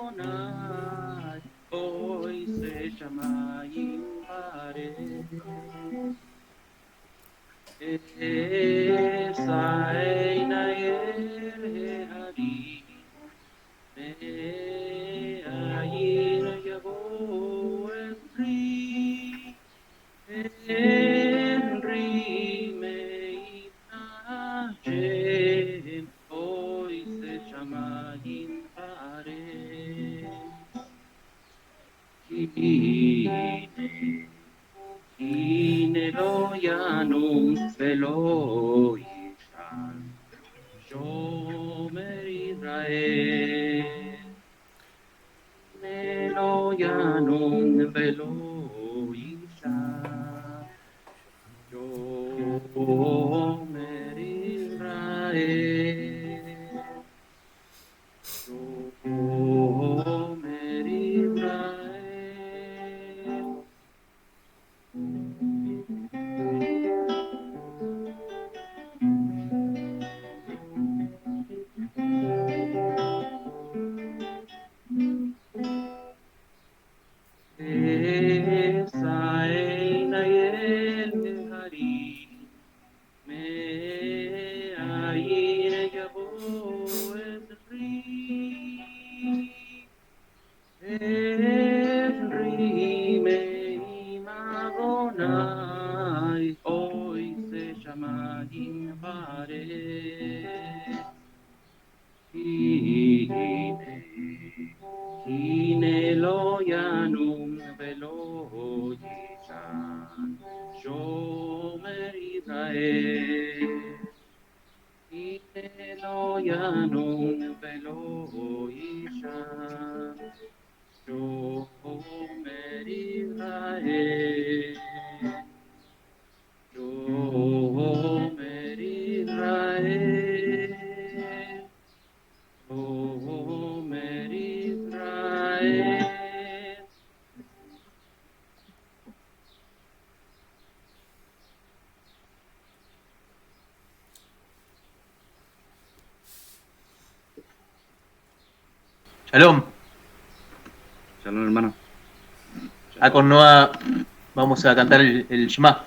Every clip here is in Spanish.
Adonai, hoy se llama Yahweh. Esaina Yehari, Me'ayin Yavo Henry Meinajen, hoy se llama Yahweh. Hine lo yanum velo yishan, shomer Israel. Hine lo yanum velo yishan, shomer Israel. Shomer Israel. Esaena Yehari, Me'ayin Yavo Ezri, Ezri Me'im Adonai, hoy se llama Yahweh. Hine lo yanum velo yishan, shomer Israel. Hine lo yanum velo yishan, shomer Israel. Shomer Israel. Shomer Israel. Shalom. Shalom, hermano. Con Noah vamos a cantar el Shema.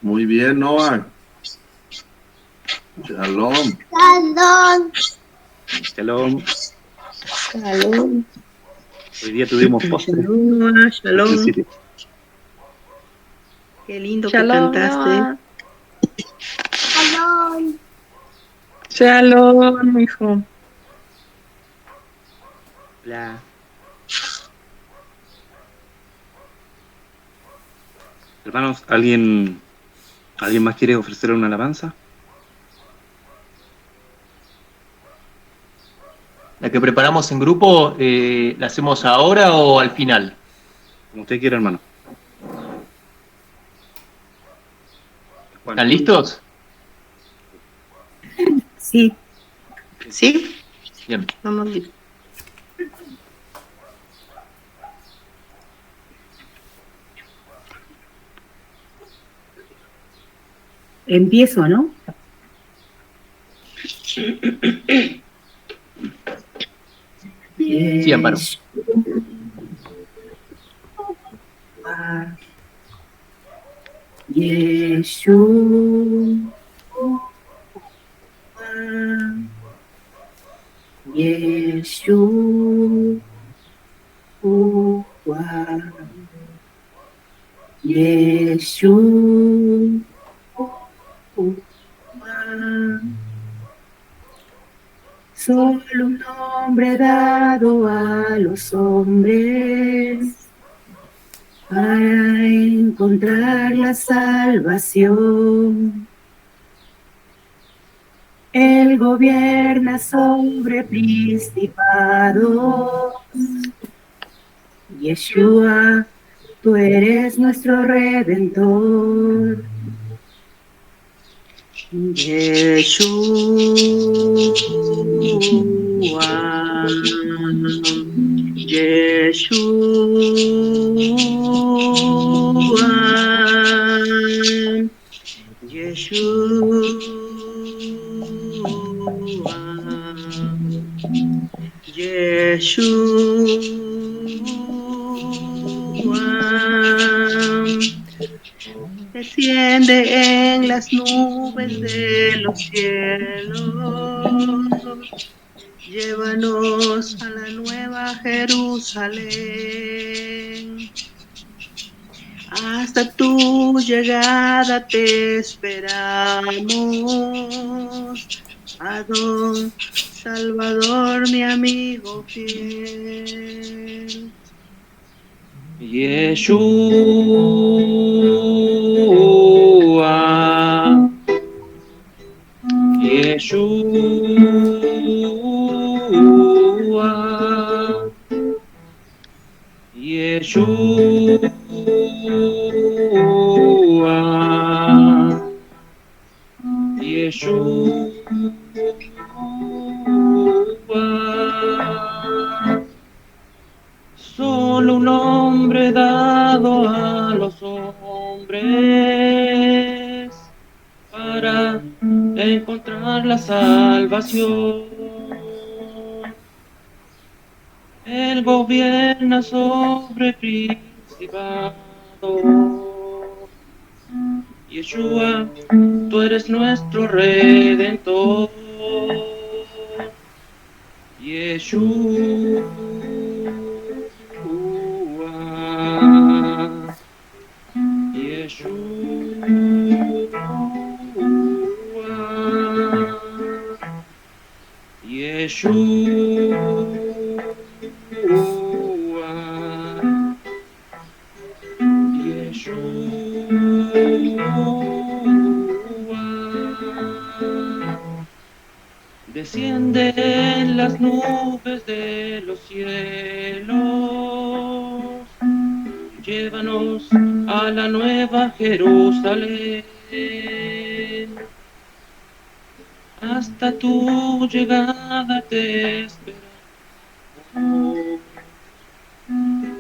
Muy bien, Noah. Shalom. Shalom. Shalom. Shalom. Hoy día tuvimos postre Shalom, Noah, al shalom. principio. Qué lindo que Shalom, cantaste. Noah. Shalom. Shalom, hijo. Hola. Hermanos, ¿alguien más quiere ofrecer una alabanza? La que preparamos en grupo, ¿la hacemos ahora o al final? Como usted quiera, hermano. Juan. ¿Están listos? Sí. ¿Sí? Bien. Vamos bien. Empiezo, ¿no? Sí, Amparo. Yeshua, Yeshua, Yeshua, solo un nombre dado a los hombres para encontrar la salvación. Él gobierna sobre principados. Yeshua, tú eres nuestro Redentor. Yeshua, Yeshua, Yeshua, Yeshua. Desciende en las nubes de los cielos, llévanos a la nueva Jerusalén. Hasta tu llegada te esperamos, Adón, Salvador, mi amigo fiel. Yeshua. Yeshua. Yeshua. Yeshua. Solo un nombre dado a los hombres para encontrar la salvación. Él gobierna sobre principados. Yeshua, tú eres nuestro Redentor. Yeshua. Yeshua. Yeshua. Yeshua. Desciende en las nubes de los cielos, llévanos a la nueva Jerusalén. Hasta tu llegada te esperamos,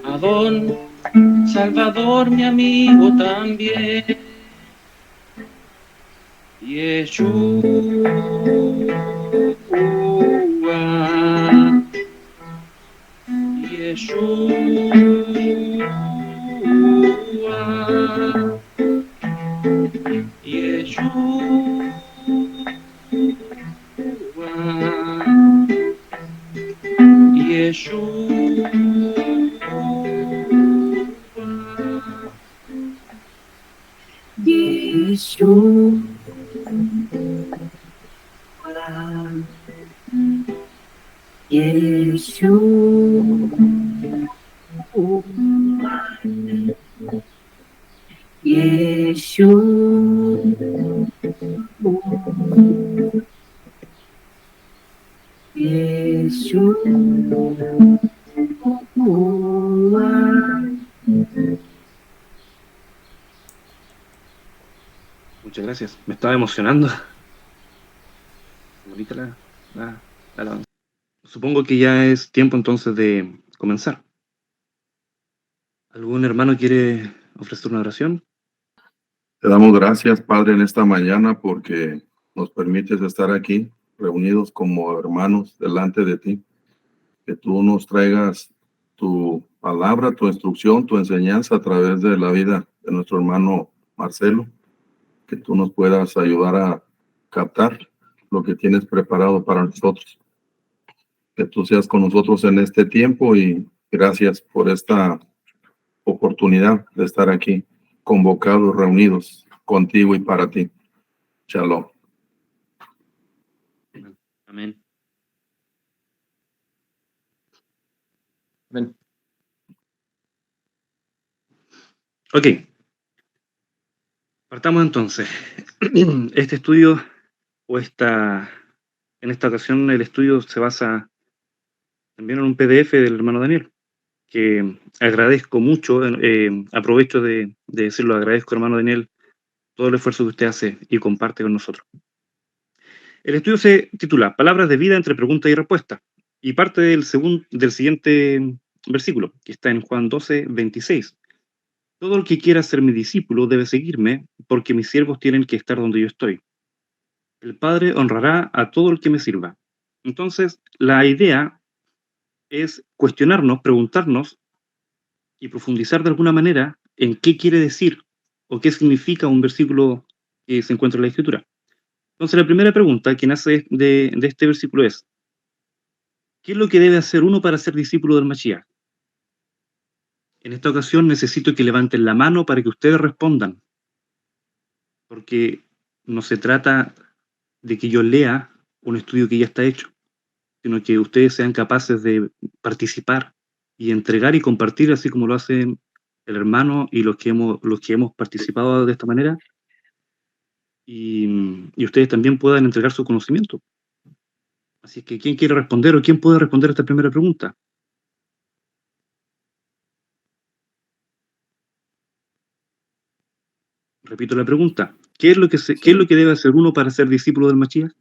Adón, Salvador, mi amigo también. Yeshua. Yeshua. Muchas gracias. Me estaba emocionando. Bonita la alabanza. Supongo que ya es tiempo entonces de comenzar. ¿Algún hermano quiere ofrecer una oración? Te damos gracias, Padre, en esta mañana porque nos permites estar aquí reunidos como hermanos delante de ti. Que tú nos traigas tu palabra, tu instrucción, tu enseñanza a través de la vida de nuestro hermano Marcelo. Que tú nos puedas ayudar a captar lo que tienes preparado para nosotros. Que tú seas con nosotros en este tiempo y gracias por esta oportunidad de estar aquí, convocados, reunidos contigo y para ti. Shalom. Amén. Amén. Ok. Partamos entonces. Este estudio, en esta ocasión, el estudio se basa también en un PDF del hermano Daniel, que agradezco mucho, aprovecho de decirlo, agradezco, hermano Daniel, todo el esfuerzo que usted hace y comparte con nosotros. El estudio se titula Palabras de vida entre pregunta y respuesta, y parte del siguiente versículo, que está en Juan 12, 26. Todo el que quiera ser mi discípulo debe seguirme, porque mis siervos tienen que estar donde yo estoy. El Padre honrará a todo el que me sirva. Entonces, la idea es cuestionarnos, preguntarnos y profundizar de alguna manera en qué quiere decir o qué significa un versículo que se encuentra en la Escritura. Entonces, la primera pregunta que nace de este versículo es: ¿qué es lo que debe hacer uno para ser discípulo del Mashiach? En esta ocasión necesito que levanten la mano para que ustedes respondan, porque no se trata de que yo lea un estudio que ya está hecho, sino que ustedes sean capaces de participar y entregar y compartir, así como lo hacen el hermano y los que hemos participado de esta manera, y ustedes también puedan entregar su conocimiento. Así que, ¿quién quiere responder o quién puede responder a esta primera pregunta? Repito la pregunta. ¿Qué es lo que debe hacer uno para ser discípulo del Mashiach?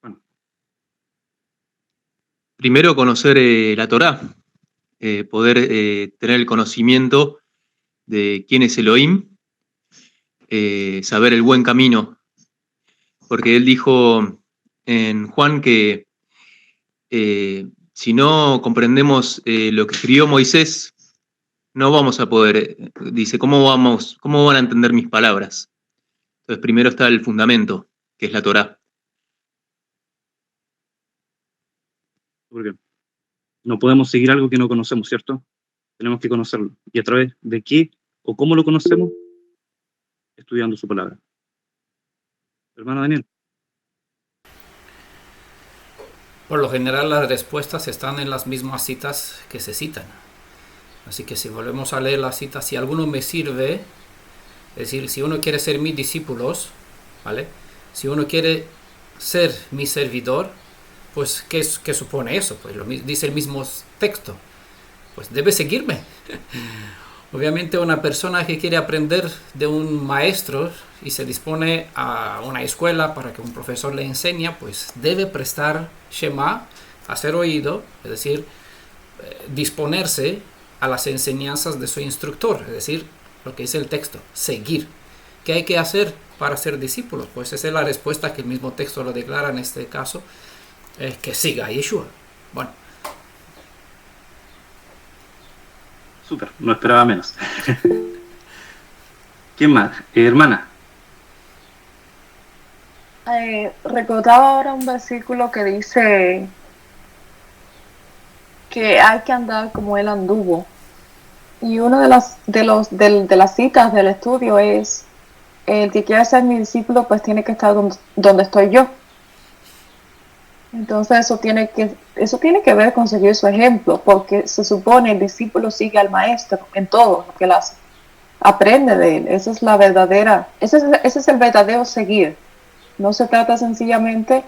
Bueno. Primero, conocer la Torá, poder tener el conocimiento de quién es Elohim, saber el buen camino, porque él dijo en Juan que si no comprendemos lo que escribió Moisés, no vamos a poder, dice, ¿cómo van a entender mis palabras? Entonces primero está el fundamento, que es la Torá. Porque no podemos seguir algo que no conocemos, ¿cierto? Tenemos que conocerlo. ¿Y a través de qué o cómo lo conocemos? Estudiando su palabra. Hermano Daniel. Por lo general las respuestas están en las mismas citas que se citan. Así que si volvemos a leer las citas, si alguno me sirve, es decir, si uno quiere ser mis discípulos, ¿vale? Si uno quiere ser mi servidor, pues ¿qué supone eso? Pues dice el mismo texto, pues debe seguirme. Obviamente una persona que quiere aprender de un maestro y se dispone a una escuela para que un profesor le enseñe, pues debe prestar Shema, hacer oído, es decir, disponerse a las enseñanzas de su instructor, es decir, lo que dice el texto, seguir. ¿Qué hay que hacer para ser discípulos? Pues esa es la respuesta que el mismo texto lo declara en este caso, que siga a Yeshua. Bueno. Súper, no esperaba menos. ¿Quién más? Hermana. Recordaba ahora un versículo que dice que hay que andar como él anduvo. Y una de las citas del estudio es: el que quiera ser mi discípulo pues tiene que estar donde estoy yo. Entonces eso tiene que ver con seguir su ejemplo, porque se supone el discípulo sigue al maestro en todo lo que él hace, aprende de él. Esa es la verdadera, ese es el verdadero seguir. No se trata sencillamente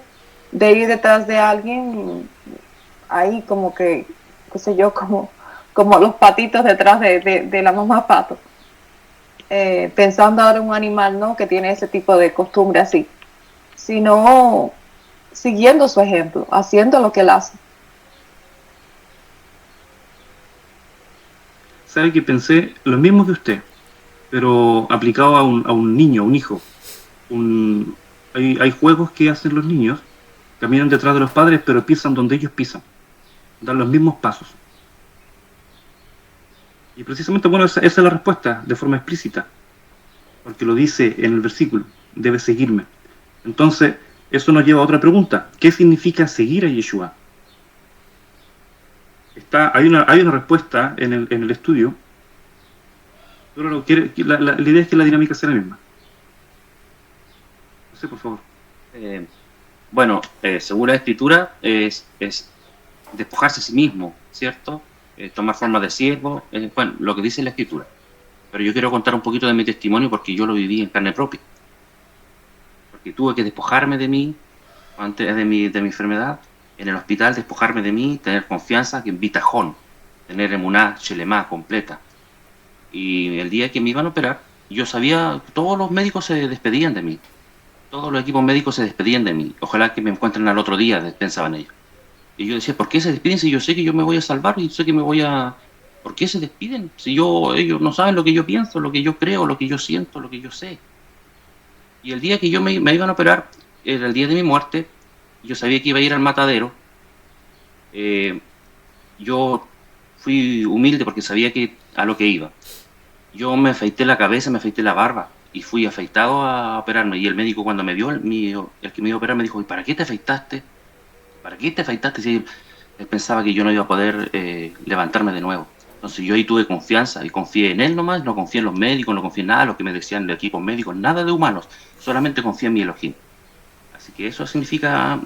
de ir detrás de alguien ahí como que, qué sé yo, como los patitos detrás de la mamá pato, pensando ahora en un animal, ¿no?, que tiene ese tipo de costumbre así, sino siguiendo su ejemplo, haciendo lo que él hace. Sabe que pensé lo mismo que usted, pero aplicado a un niño, a un hijo. Hay juegos que hacen los niños, caminan detrás de los padres, pero pisan donde ellos pisan, dan los mismos pasos. Y precisamente, bueno, esa es la respuesta, de forma explícita, porque lo dice en el versículo: debe seguirme. Entonces, eso nos lleva a otra pregunta: ¿qué significa seguir a Yeshua? Hay una respuesta en el estudio, pero la idea es que la dinámica sea la misma. No sé, por favor. Bueno, según la Escritura, es despojarse a sí mismo, ¿cierto? Tomar forma de siervo, bueno, lo que dice la Escritura. Pero yo quiero contar un poquito de mi testimonio porque yo lo viví en carne propia. Porque tuve que despojarme de mí antes de mi enfermedad, en el hospital, despojarme de mí, tener confianza, que en bitajón, tener emuná, shelemá completa. Y el día que me iban a operar, yo sabía, todos los médicos se despedían de mí. Todos los equipos médicos se despedían de mí. Ojalá que me encuentren al otro día, pensaban ellos. Y yo decía, ¿por qué se despiden si yo sé que yo me voy a salvar y sé que me voy a... ¿Por qué se despiden? Si ellos no saben lo que yo pienso, lo que yo creo, lo que yo siento, lo que yo sé. Y el día que yo me iban a operar, era el día de mi muerte, yo sabía que iba a ir al matadero. Yo fui humilde porque sabía a lo que iba. Yo me afeité la cabeza, me afeité la barba y fui afeitado a operarme. Y el médico, cuando me vio, el que me iba a operar, me dijo: ¿y para qué te afeitaste? ¿Para qué te afeitaste? Si él pensaba que yo no iba a poder levantarme de nuevo. Entonces yo ahí tuve confianza y confié en él nomás, no confié en los médicos, no confié en nada, lo que me decían los equipos médicos, nada de humanos, solamente confié en mi Elohim. Así que eso significa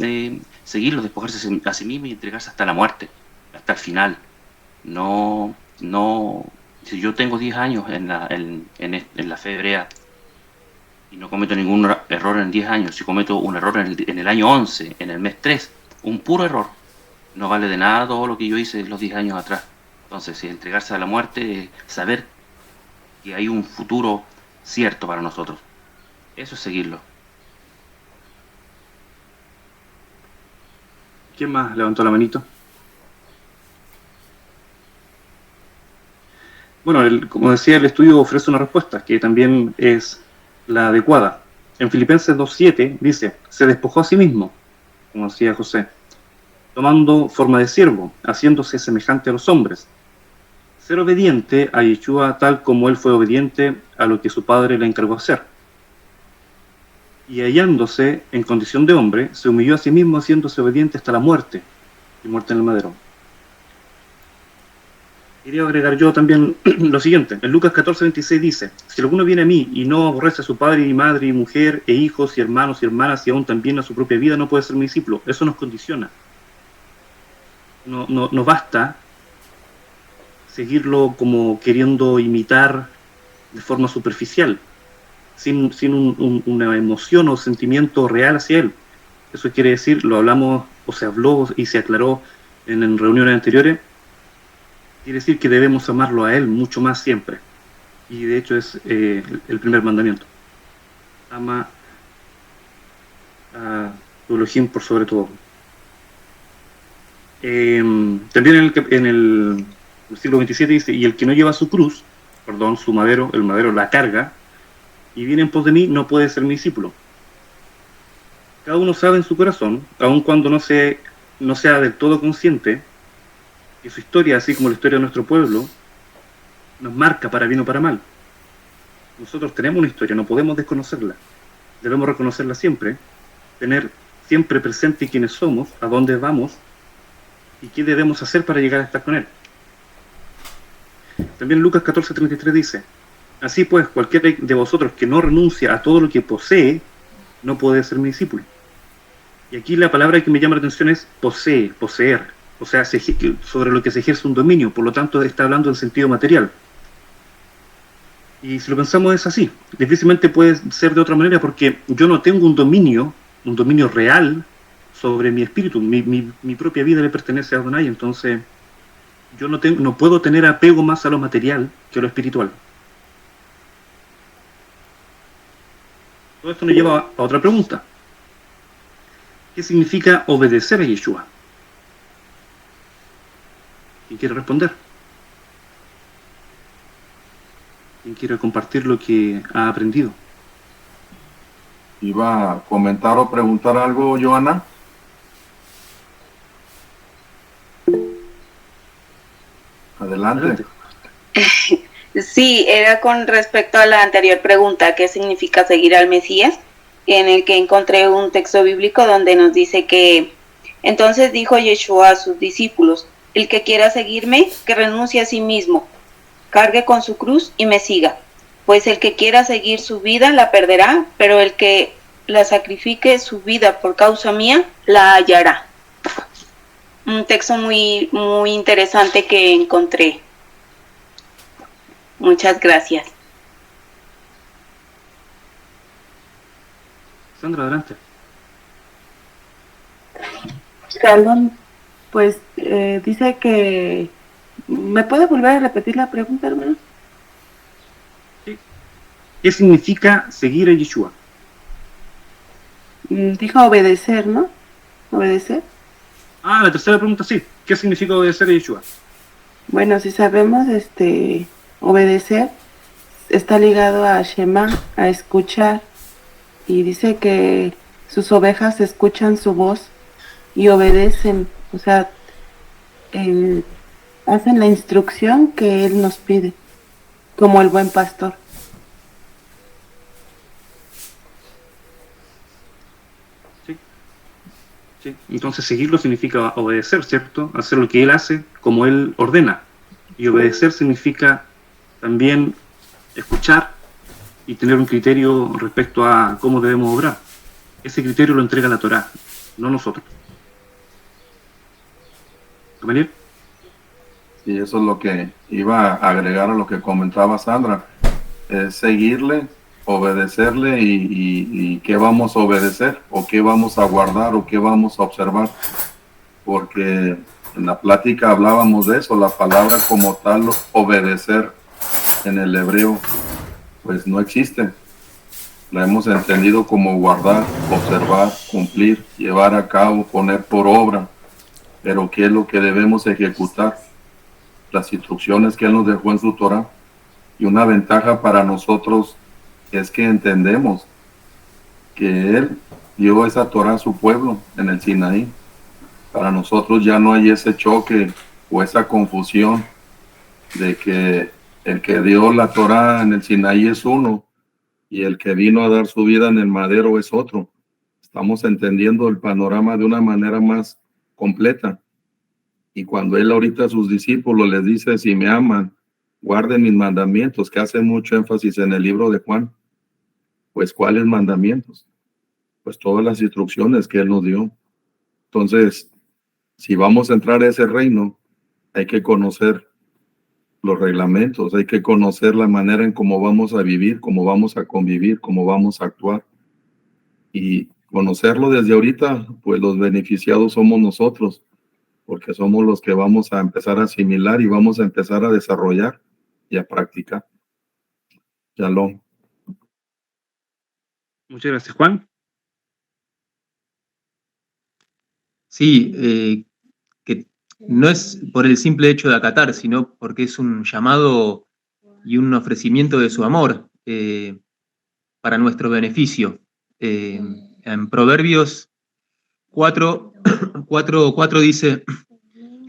seguirlo, despojarse a sí mismo y entregarse hasta la muerte, hasta el final. No, si yo tengo 10 años en la fe hebrea y no cometo ningún error en 10 años, si cometo un error en el año 11, en el mes 3, un puro error, no vale de nada todo lo que yo hice los 10 años atrás. Entonces, entregarse a la muerte, saber que hay un futuro cierto para nosotros, eso es seguirlo. ¿Quién más levantó la manito? Bueno, como decía, el estudio ofrece una respuesta que también es la adecuada. En Filipenses 2:7 dice: se despojó a sí mismo, como decía José, tomando forma de siervo, haciéndose semejante a los hombres. Ser obediente a Yeshua tal como él fue obediente a lo que su padre le encargó hacer. Y hallándose en condición de hombre, se humilló a sí mismo, haciéndose obediente hasta la muerte, y muerte en el madero. Quería agregar yo también lo siguiente. En Lucas 14:26 dice: si alguno viene a mí y no aborrece a su padre y madre y mujer e hijos y hermanos y hermanas y aún también a su propia vida, no puede ser mi discípulo. Eso nos condiciona. No basta seguirlo como queriendo imitar de forma superficial, sin una emoción o sentimiento real hacia él. Eso quiere decir, lo hablamos o se habló y se aclaró en reuniones anteriores, quiere decir que debemos amarlo a él mucho más siempre. Y de hecho es el primer mandamiento: ama a tu Elohim por sobre todo. También en el versículo 27 dice: y el que no lleva su cruz, su madero, el madero la carga, y viene en pos de mí, no puede ser mi discípulo. Cada uno sabe en su corazón, aun cuando no sea del todo consciente, que su historia, así como la historia de nuestro pueblo, nos marca para bien o para mal. Nosotros tenemos una historia, no podemos desconocerla. Debemos reconocerla siempre, tener siempre presente quiénes somos, a dónde vamos y qué debemos hacer para llegar a estar con Él. También Lucas 14:33 dice: así pues, cualquiera de vosotros que no renuncia a todo lo que posee, no puede ser mi discípulo. Y aquí la palabra que me llama la atención es posee, poseer. O sea, sobre lo que se ejerce un dominio, por lo tanto está hablando en sentido material. Y si lo pensamos es así. Difícilmente puede ser de otra manera porque yo no tengo un dominio real sobre mi espíritu. Mi propia vida le pertenece a Adonai, entonces yo no puedo tener apego más a lo material que a lo espiritual. Todo esto nos lleva a otra pregunta. ¿Qué significa obedecer a Yeshua? ¿Quién quiere responder? ¿Quién quiere compartir lo que ha aprendido? ¿Iba a comentar o preguntar algo, Joana? Adelante. Sí, era con respecto a la anterior pregunta, ¿qué significa seguir al Mesías? En el que encontré un texto bíblico donde nos dice que entonces dijo Yeshua a sus discípulos: el que quiera seguirme, que renuncie a sí mismo, cargue con su cruz y me siga. Pues el que quiera seguir su vida la perderá, pero el que la sacrifique su vida por causa mía, la hallará. Un texto muy, muy interesante que encontré. Muchas gracias. Sandra, adelante. Perdón, pues dice que... ¿Me puede volver a repetir la pregunta, hermano? Sí. ¿Qué significa seguir a Yeshua? Dijo obedecer, ¿no? ¿Obedecer? La tercera pregunta, sí. ¿Qué significa obedecer a Yeshua? Bueno, si sabemos, obedecer está ligado a Shema, a escuchar, y dice que sus ovejas escuchan su voz y obedecen, o sea, hacen la instrucción que Él nos pide, como el buen pastor. Sí. Entonces seguirlo significa obedecer, ¿cierto? Hacer lo que Él hace como Él ordena. Y obedecer significa también escuchar y tener un criterio respecto a cómo debemos obrar. Ese criterio lo entrega la Torá, no nosotros. ¿Gamaliel? Y eso es lo que iba a agregar a lo que comentaba Sandra. Es seguirle, obedecerle y qué vamos a obedecer o qué vamos a guardar o qué vamos a observar. Porque en la plática hablábamos de eso, la palabra como tal, obedecer en el hebreo, pues no existe. La hemos entendido como guardar, observar, cumplir, llevar a cabo, poner por obra. Pero ¿qué es lo que debemos ejecutar? Las instrucciones que Él nos dejó en su Torah. Y una ventaja para nosotros es que entendemos que Él dio esa Torah a su pueblo en el Sinaí. Para nosotros ya no hay ese choque o esa confusión de que el que dio la Torah en el Sinaí es uno y el que vino a dar su vida en el madero es otro. Estamos entendiendo el panorama de una manera más completa. Y cuando Él ahorita a sus discípulos les dice: si me aman, guarden mis mandamientos, que hace mucho énfasis en el libro de Juan, pues ¿cuáles mandamientos? Pues todas las instrucciones que Él nos dio. Entonces, si vamos a entrar a ese reino, hay que conocer los reglamentos, hay que conocer la manera en cómo vamos a vivir, cómo vamos a convivir, cómo vamos a actuar. Y conocerlo desde ahorita, pues los beneficiados somos nosotros, porque somos los que vamos a empezar a asimilar y vamos a empezar a desarrollar y a practicar. Shalom. Muchas gracias, Juan. Sí, que no es por el simple hecho de acatar, sino porque es un llamado y un ofrecimiento de su amor para nuestro beneficio. En Proverbios 4 dice: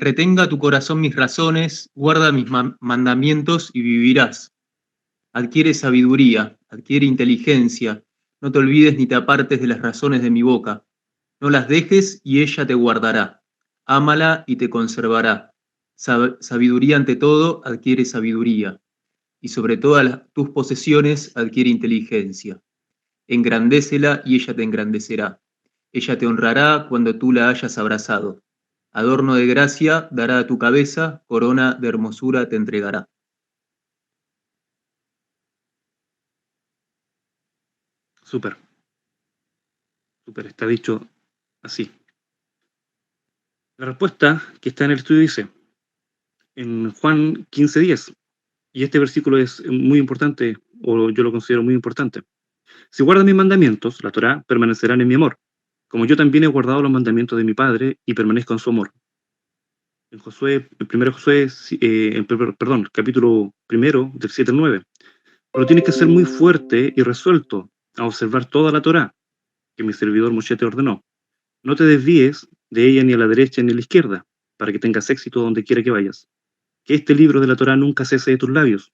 retenga tu corazón mis razones, guarda mis mandamientos y vivirás. Adquiere sabiduría, adquiere inteligencia, no te olvides ni te apartes de las razones de mi boca. No las dejes y ella te guardará. Ámala y te conservará. Sabiduría ante todo, adquiere sabiduría. Y sobre todas tus posesiones, adquiere inteligencia. Engrandécela y ella te engrandecerá. Ella te honrará cuando tú la hayas abrazado. Adorno de gracia dará a tu cabeza, corona de hermosura te entregará. Súper. Súper, está dicho así. La respuesta que está en el estudio dice, en Juan 15:10, y este versículo es muy importante, o yo lo considero muy importante. Si guardan mis mandamientos, la Torá, permanecerán en mi amor, como yo también he guardado los mandamientos de mi Padre y permanezco en su amor. En Josué, el primero Josué, capítulo 1, del 7 al 9. Pero tienes que ser muy fuerte y resuelto a observar toda la Torá que mi servidor Moshe te ordenó. No te desvíes de ella ni a la derecha ni a la izquierda, para que tengas éxito donde quiera que vayas. Que este libro de la Torá nunca cese de tus labios,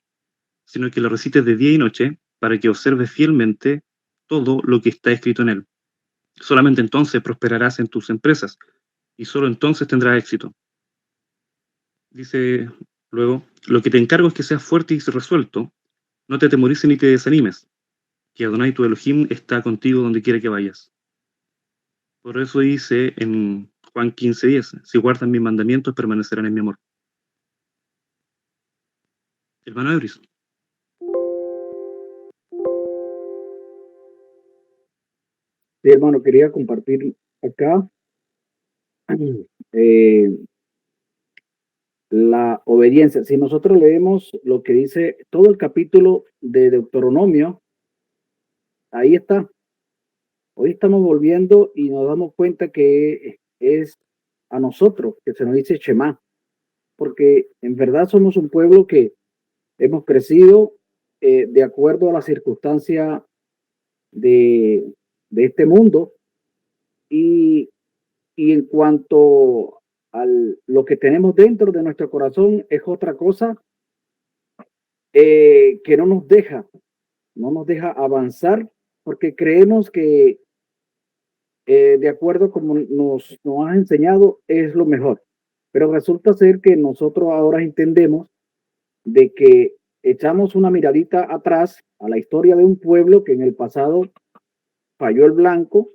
sino que lo recites de día y noche, para que observes fielmente todo lo que está escrito en él. Solamente entonces prosperarás en tus empresas, y solo entonces tendrás éxito. Dice luego, lo que te encargo es que seas fuerte y resuelto, no te atemorices ni te desanimes, que Adonai tu Elohim está contigo donde quiera que vayas. Por eso dice en Juan 15:10, si guardan mis mandamientos permanecerán en mi amor. Hermano Euris. Sí, hermano, quería compartir acá la obediencia. Si nosotros leemos lo que dice todo el capítulo de Deuteronomio, ahí está. Hoy estamos volviendo y nos damos cuenta que es a nosotros que se nos dice Shema, porque en verdad somos un pueblo que hemos crecido de acuerdo a la circunstancia de este mundo y en cuanto a lo que tenemos dentro de nuestro corazón es otra cosa que no nos deja avanzar porque creemos que de acuerdo como nos has enseñado es lo mejor, pero resulta ser que nosotros ahora entendemos de que echamos una miradita atrás a la historia de un pueblo que en el pasado falló el blanco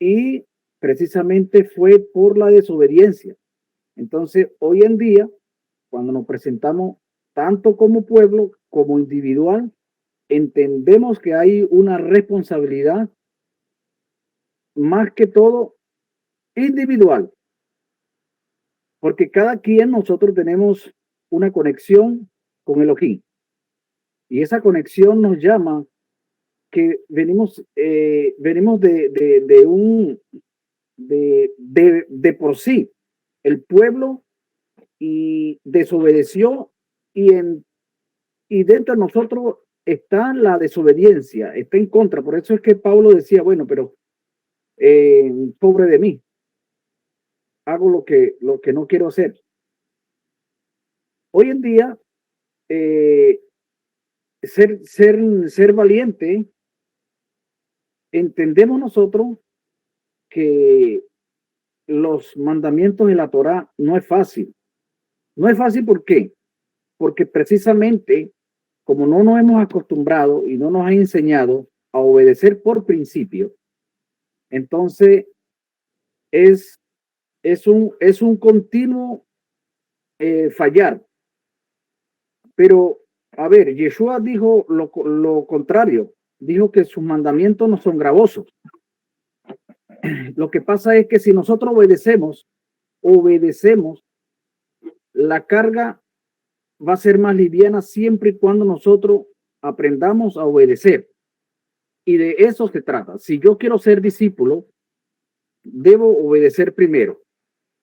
y precisamente fue por la desobediencia. Entonces, hoy en día, cuando nos presentamos tanto como pueblo como individual, entendemos que hay una responsabilidad más que todo individual, porque cada quien nosotros tenemos una conexión con Elohim y esa conexión nos llama que venimos de por sí el pueblo y desobedeció y dentro de nosotros está la desobediencia, está en contra. Por eso es que Pablo decía, bueno, pero pobre de mí, hago lo que no quiero hacer. Hoy en día ser valiente, entendemos nosotros que los mandamientos de la Torá no es fácil. No es fácil, ¿por qué? Porque precisamente como no nos hemos acostumbrado y no nos han enseñado a obedecer por principio, entonces es un continuo fallar. Pero, a ver, Yeshua dijo lo contrario, dijo que sus mandamientos no son gravosos. Lo que pasa es que si nosotros obedecemos, la carga va a ser más liviana siempre y cuando nosotros aprendamos a obedecer. Y de eso se trata. Si yo quiero ser discípulo, debo obedecer primero.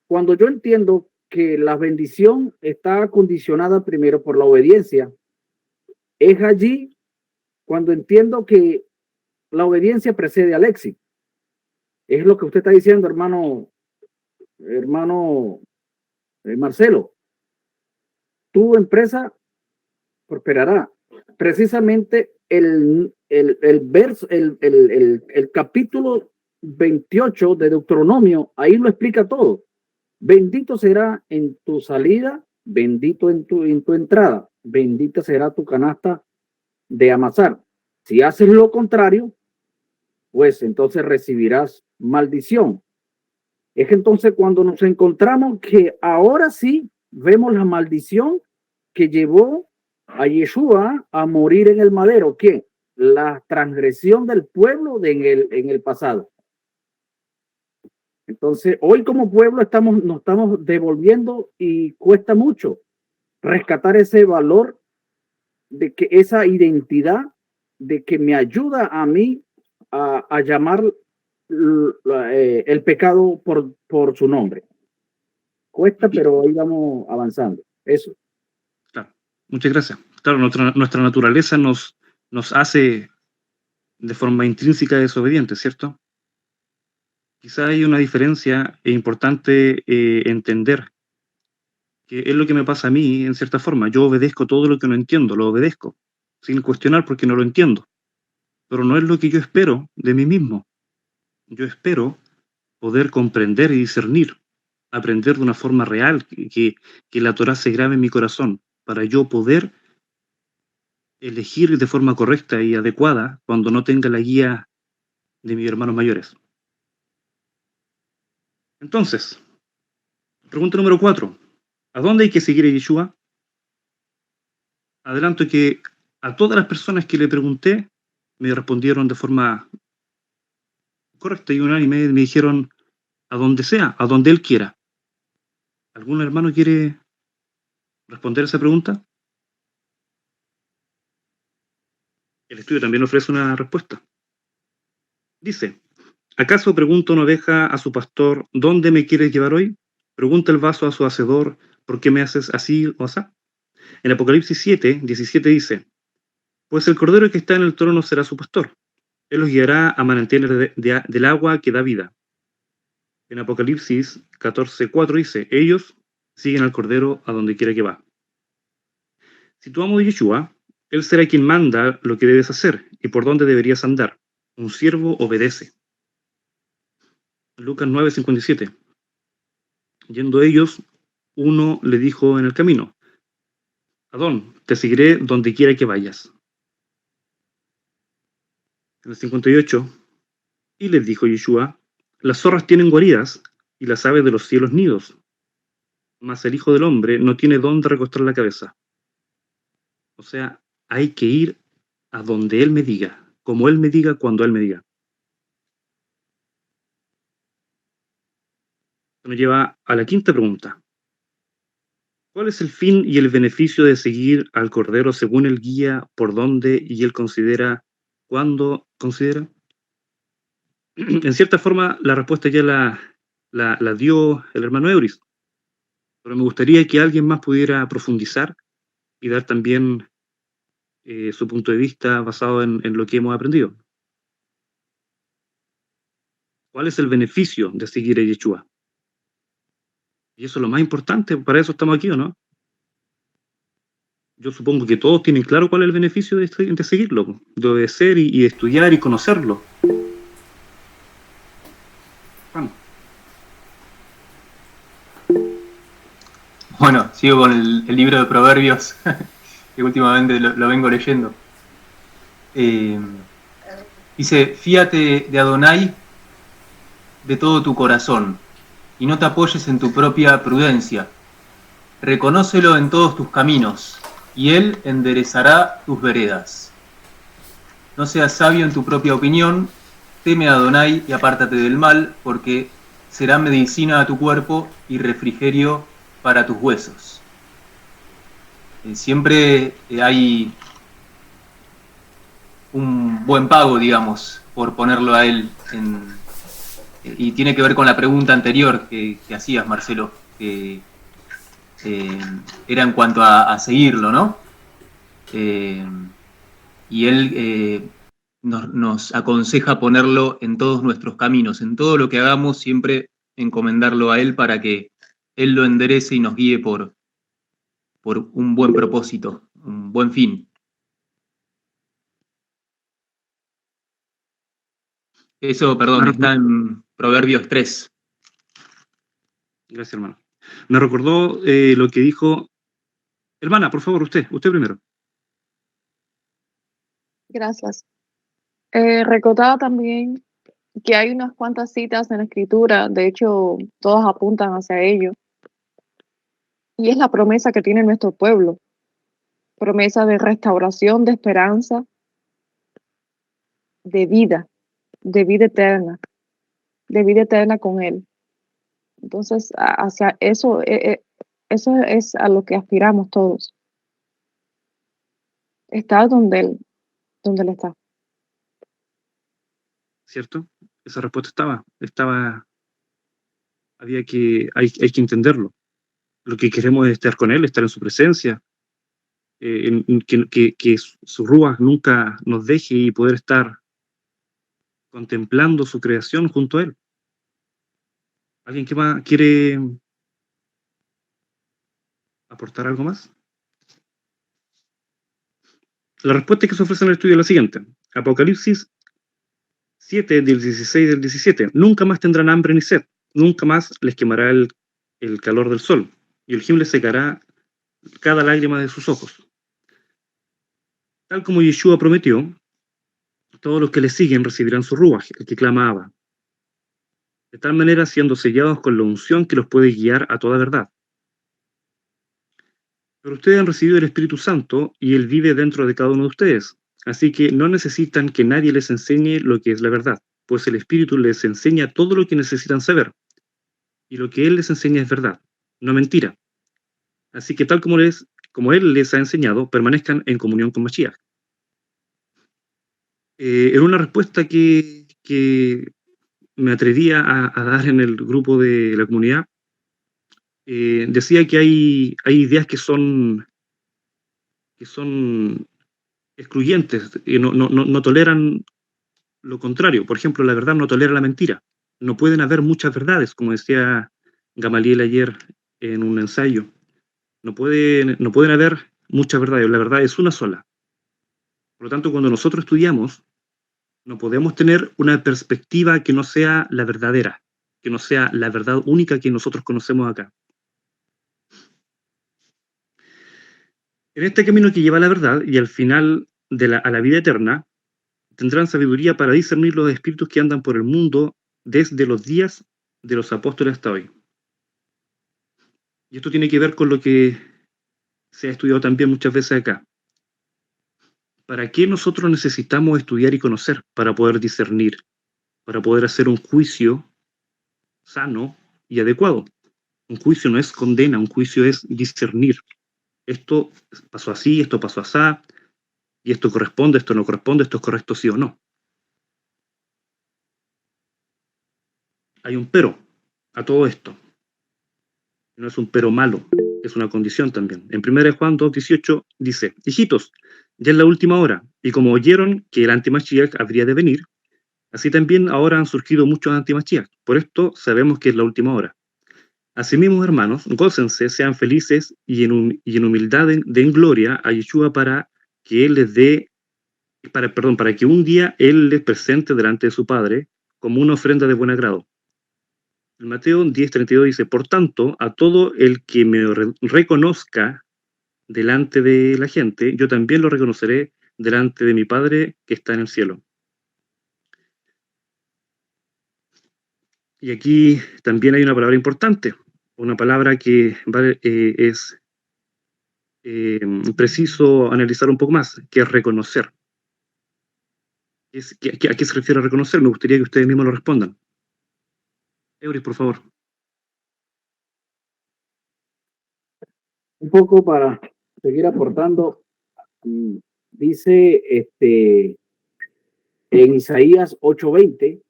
Cuando yo entiendo que la bendición está condicionada primero por la obediencia, es allí cuando entiendo que la obediencia precede al éxito. Es lo que usted está diciendo, hermano Marcelo, tu empresa prosperará. Precisamente el capítulo 28 de Deuteronomio, ahí lo explica todo. Bendito será en tu salida, bendito en tu entrada, bendita será tu canasta de amasar. Si haces lo contrario, pues entonces recibirás maldición. Es que entonces cuando nos encontramos que ahora sí vemos la maldición que llevó a Yeshua a morir en el madero, ¿qué? La transgresión del pueblo en el pasado. Entonces, hoy como pueblo nos estamos devolviendo y cuesta mucho rescatar ese valor de que esa identidad de que me ayuda a mí a llamar el pecado por su nombre. Cuesta, pero ahí vamos avanzando. Eso. Claro. Muchas gracias. Claro, nuestra naturaleza nos hace de forma intrínseca desobedientes, ¿cierto? Quizá hay una diferencia importante entender que es lo que me pasa a mí en cierta forma. Yo obedezco todo lo que no entiendo, lo obedezco, sin cuestionar porque no lo entiendo. Pero no es lo que yo espero de mí mismo. Yo espero poder comprender y discernir, aprender de una forma real, que la Torá se grabe en mi corazón, para yo poder elegir de forma correcta y adecuada cuando no tenga la guía de mis hermanos mayores. Entonces, pregunta número 4. ¿A dónde hay que seguir a Yeshua? Adelanto que a todas las personas que le pregunté me respondieron de forma correcta y unánime, me dijeron a donde sea, a donde él quiera. ¿Algún hermano quiere responder esa pregunta? El estudio también ofrece una respuesta. Dice, ¿acaso pregunta una oveja a su pastor, ¿dónde me quieres llevar hoy? Pregunta el vaso a su hacedor, ¿por qué me haces así o asá? En Apocalipsis 7, 17 dice, pues el cordero que está en el trono será su pastor. Él los guiará a manantiales del agua que da vida. En Apocalipsis 14, 4 dice, ellos siguen al cordero a donde quiera que va. Si tú amo a Yeshua, él será quien manda lo que debes hacer y por dónde deberías andar. Un siervo obedece. Lucas 9, 57. Yendo ellos, uno le dijo en el camino, Adón, te seguiré donde quiera que vayas. En el 58, y les dijo Yeshua, las zorras tienen guaridas y las aves de los cielos nidos, mas el Hijo del Hombre no tiene dónde recostar la cabeza. O sea, hay que ir a donde Él me diga, como Él me diga, cuando Él me diga. Esto nos lleva a la quinta pregunta. ¿Cuál es el fin y el beneficio de seguir al Cordero según Él guía por dónde y Él considera, cuándo considera? En cierta forma, la respuesta ya la dio el hermano Euris, pero me gustaría que alguien más pudiera profundizar y dar también su punto de vista basado en lo que hemos aprendido. ¿Cuál es el beneficio de seguir a Yeshua? Y eso es lo más importante, para eso estamos aquí, ¿o no? Yo supongo que todos tienen claro cuál es el beneficio de seguirlo, de obedecer y de estudiar y conocerlo. Vamos. Bueno, sigo con el libro de Proverbios, que últimamente lo vengo leyendo. Dice, fíate de Adonai de todo tu corazón, y no te apoyes en tu propia prudencia. Reconócelo en todos tus caminos, y Él enderezará tus veredas. No seas sabio en tu propia opinión, teme a Adonai y apártate del mal, porque será medicina a tu cuerpo y refrigerio para tus huesos. Siempre hay un buen pago, digamos, por ponerlo a Él y tiene que ver con la pregunta anterior que hacías, Marcelo, que era en cuanto a seguirlo, ¿no? Y Él nos aconseja ponerlo en todos nuestros caminos, en todo lo que hagamos, siempre encomendarlo a Él para que Él lo enderece y nos guíe por un buen propósito, un buen fin. Eso, perdón, está en Proverbios 3. Gracias, hermano. Me recordó lo que dijo... Hermana, por favor, usted primero. Gracias. Recordaba también que hay unas cuantas citas en la escritura, de hecho, todas apuntan hacia ello, y es la promesa que tiene nuestro pueblo, promesa de restauración, de esperanza, de vida eterna con Él. Entonces, hacia eso, eso es a lo que aspiramos todos. Estar donde Él está. ¿Cierto? Esa respuesta hay que entenderlo. Lo que queremos es estar con Él, estar en su presencia, que su Ruach nunca nos deje y poder estar contemplando su creación junto a Él. ¿Alguien que más quiere aportar algo más? La respuesta que se ofrece en el estudio es la siguiente. Apocalipsis 7, del 16 del 17. Nunca más tendrán hambre ni sed. Nunca más les quemará el calor del sol. Y el Elohim les secará cada lágrima de sus ojos. Tal como Yeshua prometió, todos los que le siguen recibirán su Ruach, el que clama Abba. De tal manera siendo sellados con la unción que los puede guiar a toda verdad. Pero ustedes han recibido el Espíritu Santo y Él vive dentro de cada uno de ustedes. Así que no necesitan que nadie les enseñe lo que es la verdad, pues el Espíritu les enseña todo lo que necesitan saber. Y lo que Él les enseña es verdad, no mentira. Así que tal como Él les ha enseñado, permanezcan en comunión con Mashiach. Era una respuesta que me atrevía a dar en el grupo de la comunidad. Decía que hay ideas que son excluyentes, no toleran lo contrario. Por ejemplo, la verdad no tolera la mentira. No pueden haber muchas verdades, como decía Gamaliel ayer en un ensayo. No pueden haber muchas verdades, la verdad es una sola. Por lo tanto, cuando nosotros estudiamos, no podemos tener una perspectiva que no sea la verdadera, que no sea la verdad única que nosotros conocemos acá. En este camino que lleva a la verdad y al final a la vida eterna, tendrán sabiduría para discernir los espíritus que andan por el mundo desde los días de los apóstoles hasta hoy. Y esto tiene que ver con lo que se ha estudiado también muchas veces acá. ¿Para qué nosotros necesitamos estudiar y conocer? Para poder discernir, para poder hacer un juicio sano y adecuado. Un juicio no es condena, un juicio es discernir. Esto pasó así, esto pasó así, y esto corresponde, esto no corresponde, esto es correcto sí o no. Hay un pero a todo esto. No es un pero malo, es una condición también. En 1 Juan 2:18 dice: hijitos, ya es la última hora, y como oyeron que el antimashiach habría de venir, así también ahora han surgido muchos antimashiach. Por esto sabemos que es la última hora. Asimismo, hermanos, gócense, sean felices y en humildad den gloria a Yeshua para que Él les dé, para que un día Él les presente delante de su Padre como una ofrenda de buen agrado. En Mateo 10:32 dice: por tanto, a todo el que me reconozca delante de la gente, yo también lo reconoceré delante de mi Padre que está en el cielo. Y aquí también hay una palabra importante, una palabra que es preciso analizar un poco más, que es reconocer. ¿A qué se refiere a reconocer? Me gustaría que ustedes mismos lo respondan. Euris, por favor. Un poco para seguir aportando, dice en Isaías 8:20,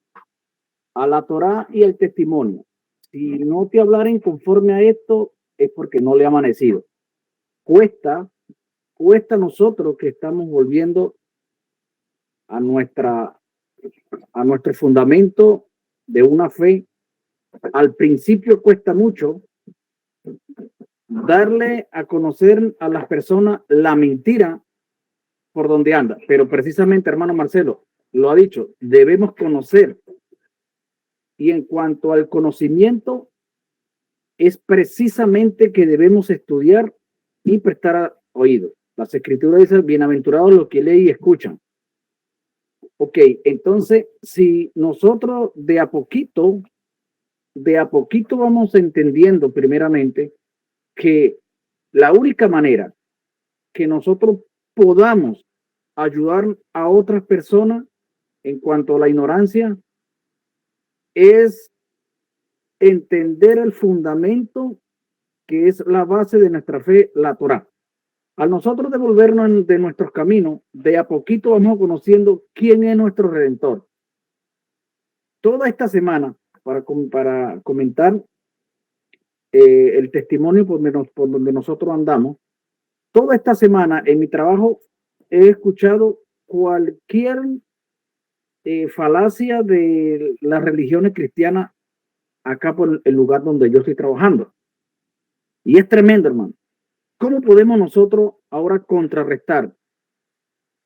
a la Torá y el testimonio. Si no te hablaren conforme a esto, es porque no le ha amanecido. Cuesta a nosotros que estamos volviendo a nuestro fundamento de una fe. Al principio cuesta mucho, darle a conocer a las personas la mentira por donde anda. Pero precisamente, hermano Marcelo, lo ha dicho, debemos conocer. Y en cuanto al conocimiento, es precisamente que debemos estudiar y prestar oído. Las escrituras dicen, bienaventurados los que leen y escuchan. Ok, entonces, si nosotros de a poquito vamos entendiendo primeramente que la única manera que nosotros podamos ayudar a otras personas en cuanto a la ignorancia es entender el fundamento que es la base de nuestra fe, la Torá. Al nosotros devolvernos de nuestros caminos, de a poquito vamos conociendo quién es nuestro Redentor. Toda esta semana, para comentar el testimonio por donde nosotros andamos, toda esta semana en mi trabajo he escuchado cualquier falacia de las religiones cristianas acá por el lugar donde yo estoy trabajando. Y es tremendo, hermano. ¿Cómo podemos nosotros ahora contrarrestar?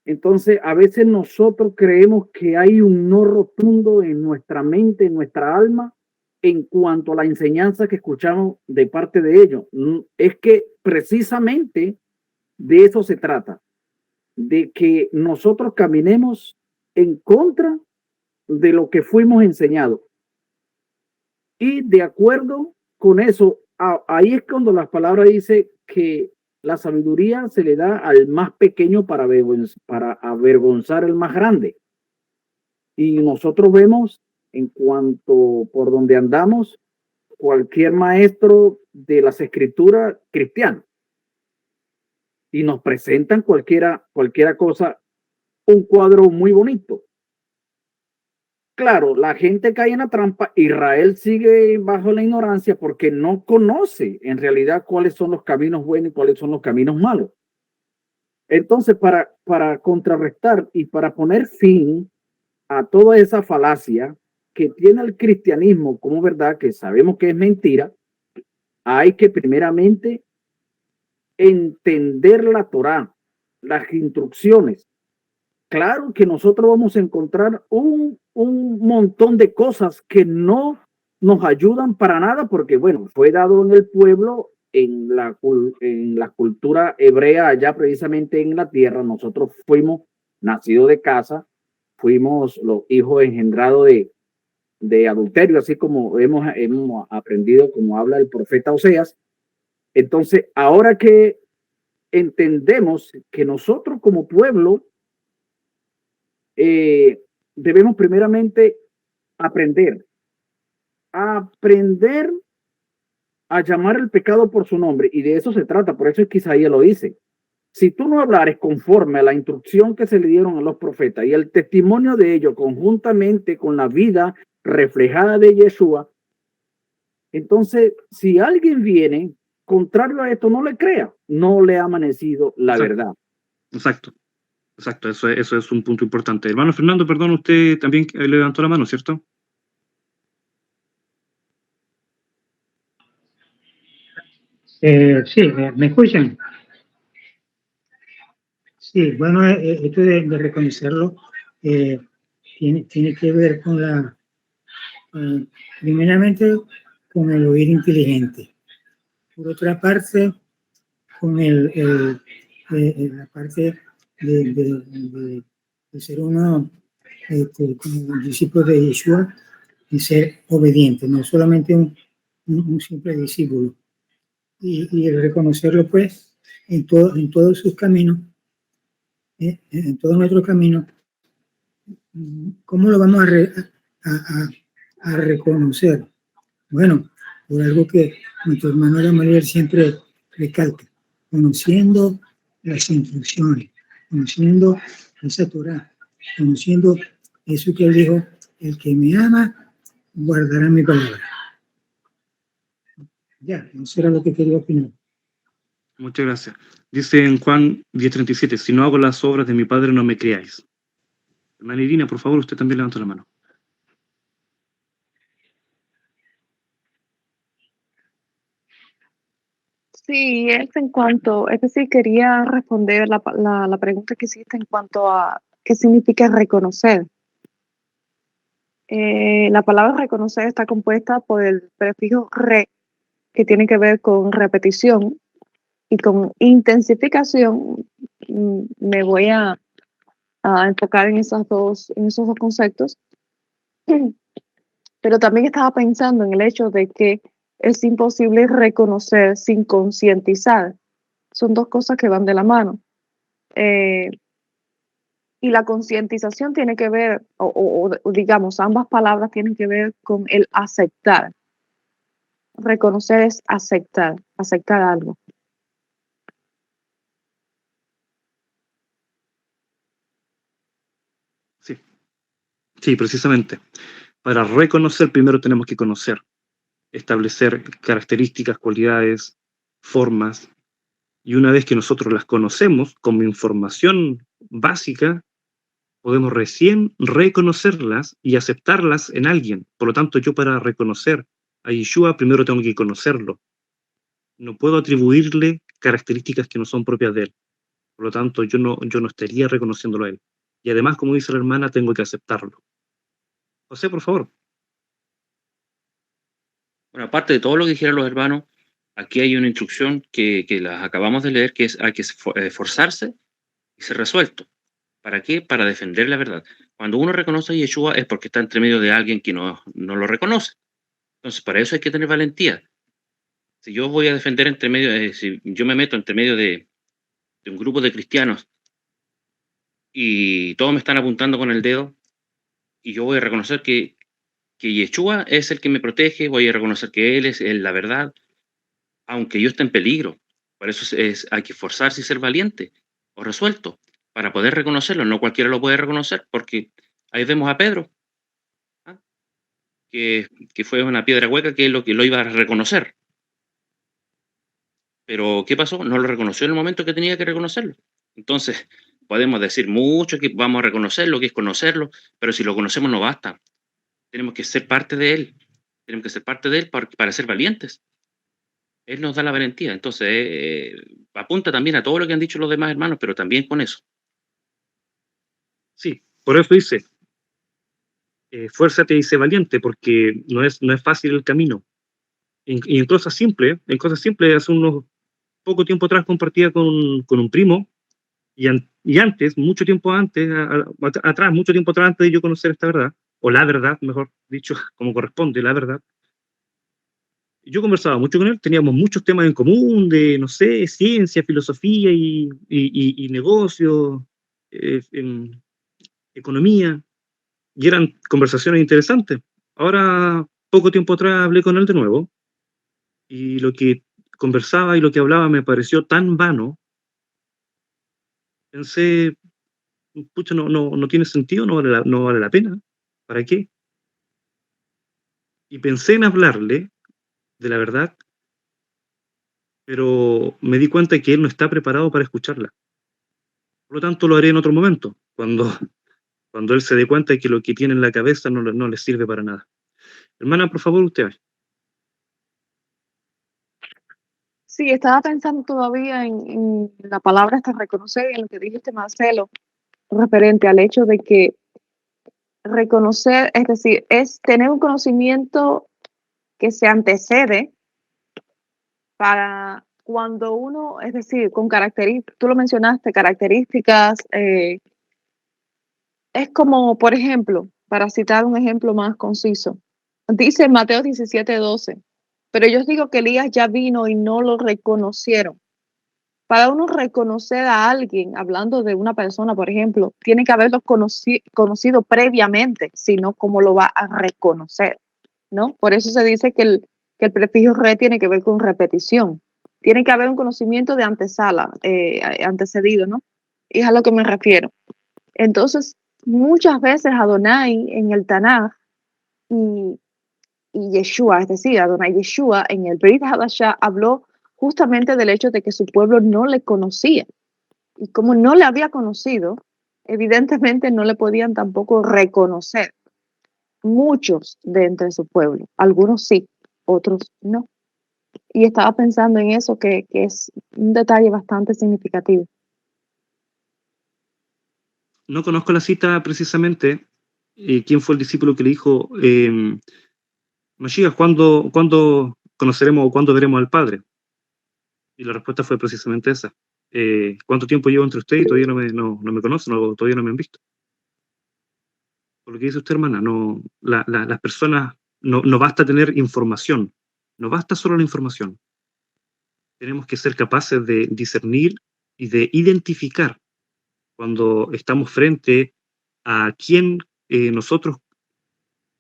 Entonces, a veces nosotros creemos que hay un no rotundo en nuestra mente, en nuestra alma, en cuanto a la enseñanza que escuchamos de parte de ellos. Es que precisamente de eso se trata, de que nosotros caminemos en contra de lo que fuimos enseñados. Y de acuerdo con eso, ahí es cuando las palabras dice que la sabiduría se le da al más pequeño para avergonzar al más grande. Y nosotros vemos, en cuanto por donde andamos, cualquier maestro de las escrituras cristianas, y nos presentan cualquiera cosa, un cuadro muy bonito. Claro, la gente cae en la trampa. Israel sigue bajo la ignorancia porque no conoce en realidad cuáles son los caminos buenos y cuáles son los caminos malos. Entonces, para contrarrestar y para poner fin a toda esa falacia que tiene el cristianismo como verdad, que sabemos que es mentira, hay que primeramente entender la Torá, las instrucciones. Claro que nosotros vamos a encontrar un montón de cosas que no nos ayudan para nada, porque bueno, fue dado en el pueblo, en la cultura hebrea, allá precisamente en la tierra. Nosotros fuimos nacidos de casa, fuimos los hijos engendrados de adulterio, así como hemos aprendido, como habla el profeta Oseas. Entonces, ahora que entendemos que nosotros como pueblo debemos primeramente aprender a llamar el pecado por su nombre, y de eso se trata. Por eso es que Isaías lo dice: si tú no hablares conforme a la instrucción que se le dieron a los profetas y el testimonio de ellos conjuntamente con la vida reflejada de Yeshua, entonces si alguien viene contrario a esto, no le crea, no le ha amanecido la verdad. Exacto, eso es un punto importante. Hermano Fernando, perdón, usted también levantó la mano, ¿cierto? Sí, ¿me escuchan? Sí, bueno, esto de reconocerlo tiene que ver con primeramente con el oír inteligente. Por otra parte, con la parte de ser uno como un discípulo de Yeshua y ser obediente, no solamente un simple discípulo. Y el reconocerlo pues en todos sus caminos, en todo nuestro camino. ¿Cómo lo vamos a reconocer? Bueno, por algo que nuestro hermano Gamaliel siempre recalca: conociendo las instrucciones, conociendo esa Torá, conociendo eso que él dijo: el que me ama guardará mi palabra. Ya, eso era lo que quería opinar. Muchas gracias. Dice en Juan 10:37, si no hago las obras de mi Padre, no me creáis. Hermana Irina, por favor, usted también levanta la mano. Sí, es en cuanto, es decir, quería responder la pregunta que hiciste en cuanto a qué significa reconocer. La palabra reconocer está compuesta por el prefijo re, que tiene que ver con repetición, y con intensificación. Me voy a enfocar en esos dos conceptos. Pero también estaba pensando en el hecho de que es imposible reconocer sin concientizar. Son dos cosas que van de la mano. Y la concientización tiene que ver, o digamos, ambas palabras tienen que ver con el aceptar. Reconocer es aceptar algo. Sí, sí, precisamente. Para reconocer primero tenemos que conocer, establecer características, cualidades, formas, y una vez que nosotros las conocemos como información básica, podemos recién reconocerlas y aceptarlas en alguien. Por lo tanto, yo para reconocer a Yeshua primero tengo que conocerlo. No puedo atribuirle características que no son propias de él. Por lo tanto, yo no estaría reconociéndolo a él. Y además, como dice la hermana, tengo que aceptarlo. José, por favor. Bueno, aparte de todo lo que dijeron los hermanos, aquí hay una instrucción que las acabamos de leer, que es hay que esforzarse y ser resuelto. ¿Para qué? Para defender la verdad. Cuando uno reconoce a Yeshua es porque está entre medio de alguien que no lo reconoce. Entonces, para eso hay que tener valentía. Si yo voy a defender entre medio, si yo me meto entre medio de un grupo de cristianos y todos me están apuntando con el dedo, y yo voy a reconocer que Yeshua es el que me protege, voy a reconocer que Él es la verdad, aunque yo esté en peligro. Por eso hay que esforzarse y ser valiente o resuelto para poder reconocerlo. No cualquiera lo puede reconocer, porque ahí vemos a Pedro, ¿ah? que fue una piedra hueca que lo iba a reconocer. Pero ¿qué pasó? No lo reconoció en el momento que tenía que reconocerlo. Entonces, podemos decir mucho que vamos a reconocerlo, que es conocerlo, pero si lo conocemos no basta. Tenemos que ser parte de Él. Tenemos que ser parte de Él para ser valientes. Él nos da la valentía. Entonces, apunta también a todo lo que han dicho los demás hermanos, pero también con eso. Sí, por eso dice, fuérzate y sé valiente, porque no es fácil el camino. Y en cosas simples, hace unos poco tiempo atrás compartía con un primo, y antes, mucho tiempo antes, mucho tiempo atrás, antes de yo conocer esta verdad, o la verdad, mejor dicho, como corresponde, la verdad, yo conversaba mucho con él, teníamos muchos temas en común de, no sé, ciencia, filosofía y negocios, en economía, y eran conversaciones interesantes. Ahora, poco tiempo atrás, hablé con él de nuevo, y lo que conversaba y lo que hablaba me pareció tan vano. Pensé, pucha, no tiene sentido, no vale la pena. ¿Para qué? Y pensé en hablarle de la verdad, pero me di cuenta que él no está preparado para escucharla. Por lo tanto, lo haré en otro momento, cuando él se dé cuenta de que lo que tiene en la cabeza no le sirve para nada. Hermana, por favor, usted. Sí, estaba pensando todavía en la palabra hasta reconocer y en lo que dijiste, Marcelo, referente al hecho de que reconocer, es decir, es tener un conocimiento que se antecede para cuando uno, es decir, con características, tú lo mencionaste, características, es como, por ejemplo, para citar un ejemplo más conciso, dice Mateo 17:12, pero ellos digo que Elías ya vino y no lo reconocieron. Para uno reconocer a alguien, hablando de una persona, por ejemplo, tiene que haberlo conocido previamente, sino cómo lo va a reconocer, ¿no? Por eso se dice que el prefijo re tiene que ver con repetición. Tiene que haber un conocimiento de antesala, antecedido, ¿no? Y es a lo que me refiero. Entonces, muchas veces Adonai en el Tanaj y Yeshua, es decir, Adonai Yeshua en el Brit Hadashah habló justamente del hecho de que su pueblo no le conocía. Y como no le había conocido, evidentemente no le podían tampoco reconocer. Muchos de entre su pueblo, algunos sí, otros no. Y estaba pensando en eso, que es un detalle bastante significativo. No conozco la cita precisamente. ¿Quién fue el discípulo que le dijo, Mashiach, ¿cuándo conoceremos o cuándo veremos al Padre? Y la respuesta fue precisamente esa. ¿Cuánto tiempo llevo entre ustedes y todavía no me conocen o todavía no me han visto? Por lo que dice usted, hermana, las personas, no basta tener información, no basta solo la información. Tenemos que ser capaces de discernir y de identificar cuando estamos frente a quien nosotros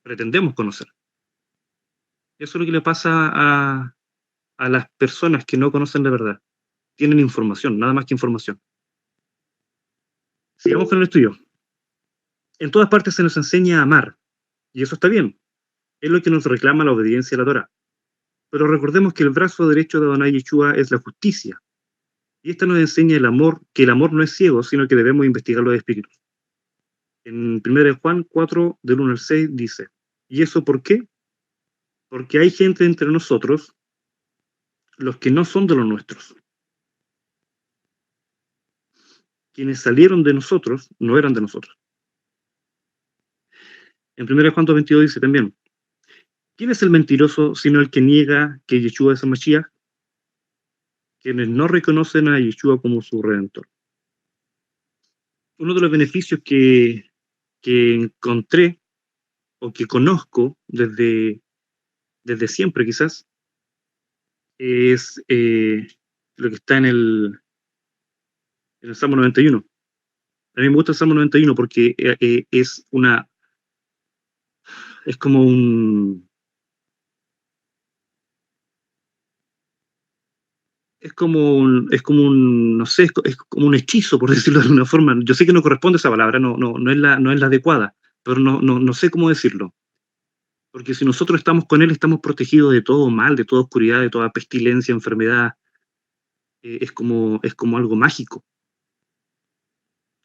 pretendemos conocer. Eso es lo que le pasa a las personas que no conocen la verdad. Tienen información, nada más que información. Sigamos con el estudio. En todas partes se nos enseña a amar, y eso está bien. Es lo que nos reclama la obediencia a la Torá. Pero recordemos que el brazo derecho de Adonai Yeshua es la justicia. Y esta nos enseña que el amor no es ciego, sino que debemos investigar los espíritus. En 1 Juan 4, del 1 al 6, dice, ¿y eso por qué? Porque hay gente entre nosotros, los que no son de los nuestros. Quienes salieron de nosotros no eran de nosotros. En 1 Juan 2:22 dice también, ¿quién es el mentiroso sino el que niega que Yeshua es el Mashiach? Quienes no reconocen a Yeshua como su Redentor. Uno de los beneficios que encontré o que conozco desde siempre quizás es lo que está en el Salmo 91. A mí me gusta el Salmo 91 porque es como un no sé, es como un hechizo, por decirlo de alguna forma. Yo sé que no corresponde esa palabra, no es la adecuada, pero no sé cómo decirlo. Porque si nosotros estamos con Él, estamos protegidos de todo mal, de toda oscuridad, de toda pestilencia, enfermedad. Es como algo mágico.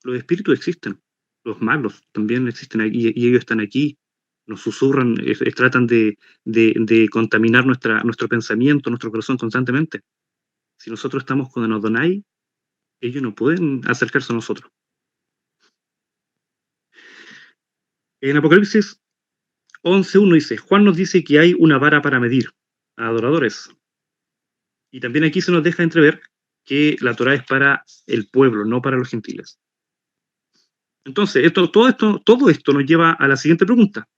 Los espíritus existen, los malos también existen aquí, y ellos están aquí, nos susurran, tratan de contaminar nuestro pensamiento, nuestro corazón constantemente. Si nosotros estamos con Adonai, ellos no pueden acercarse a nosotros. En Apocalipsis 11:1 dice, Juan nos dice que hay una vara para medir a adoradores. Y también aquí se nos deja entrever que la Torá es para el pueblo, no para los gentiles. Entonces, todo esto nos lleva a la siguiente pregunta.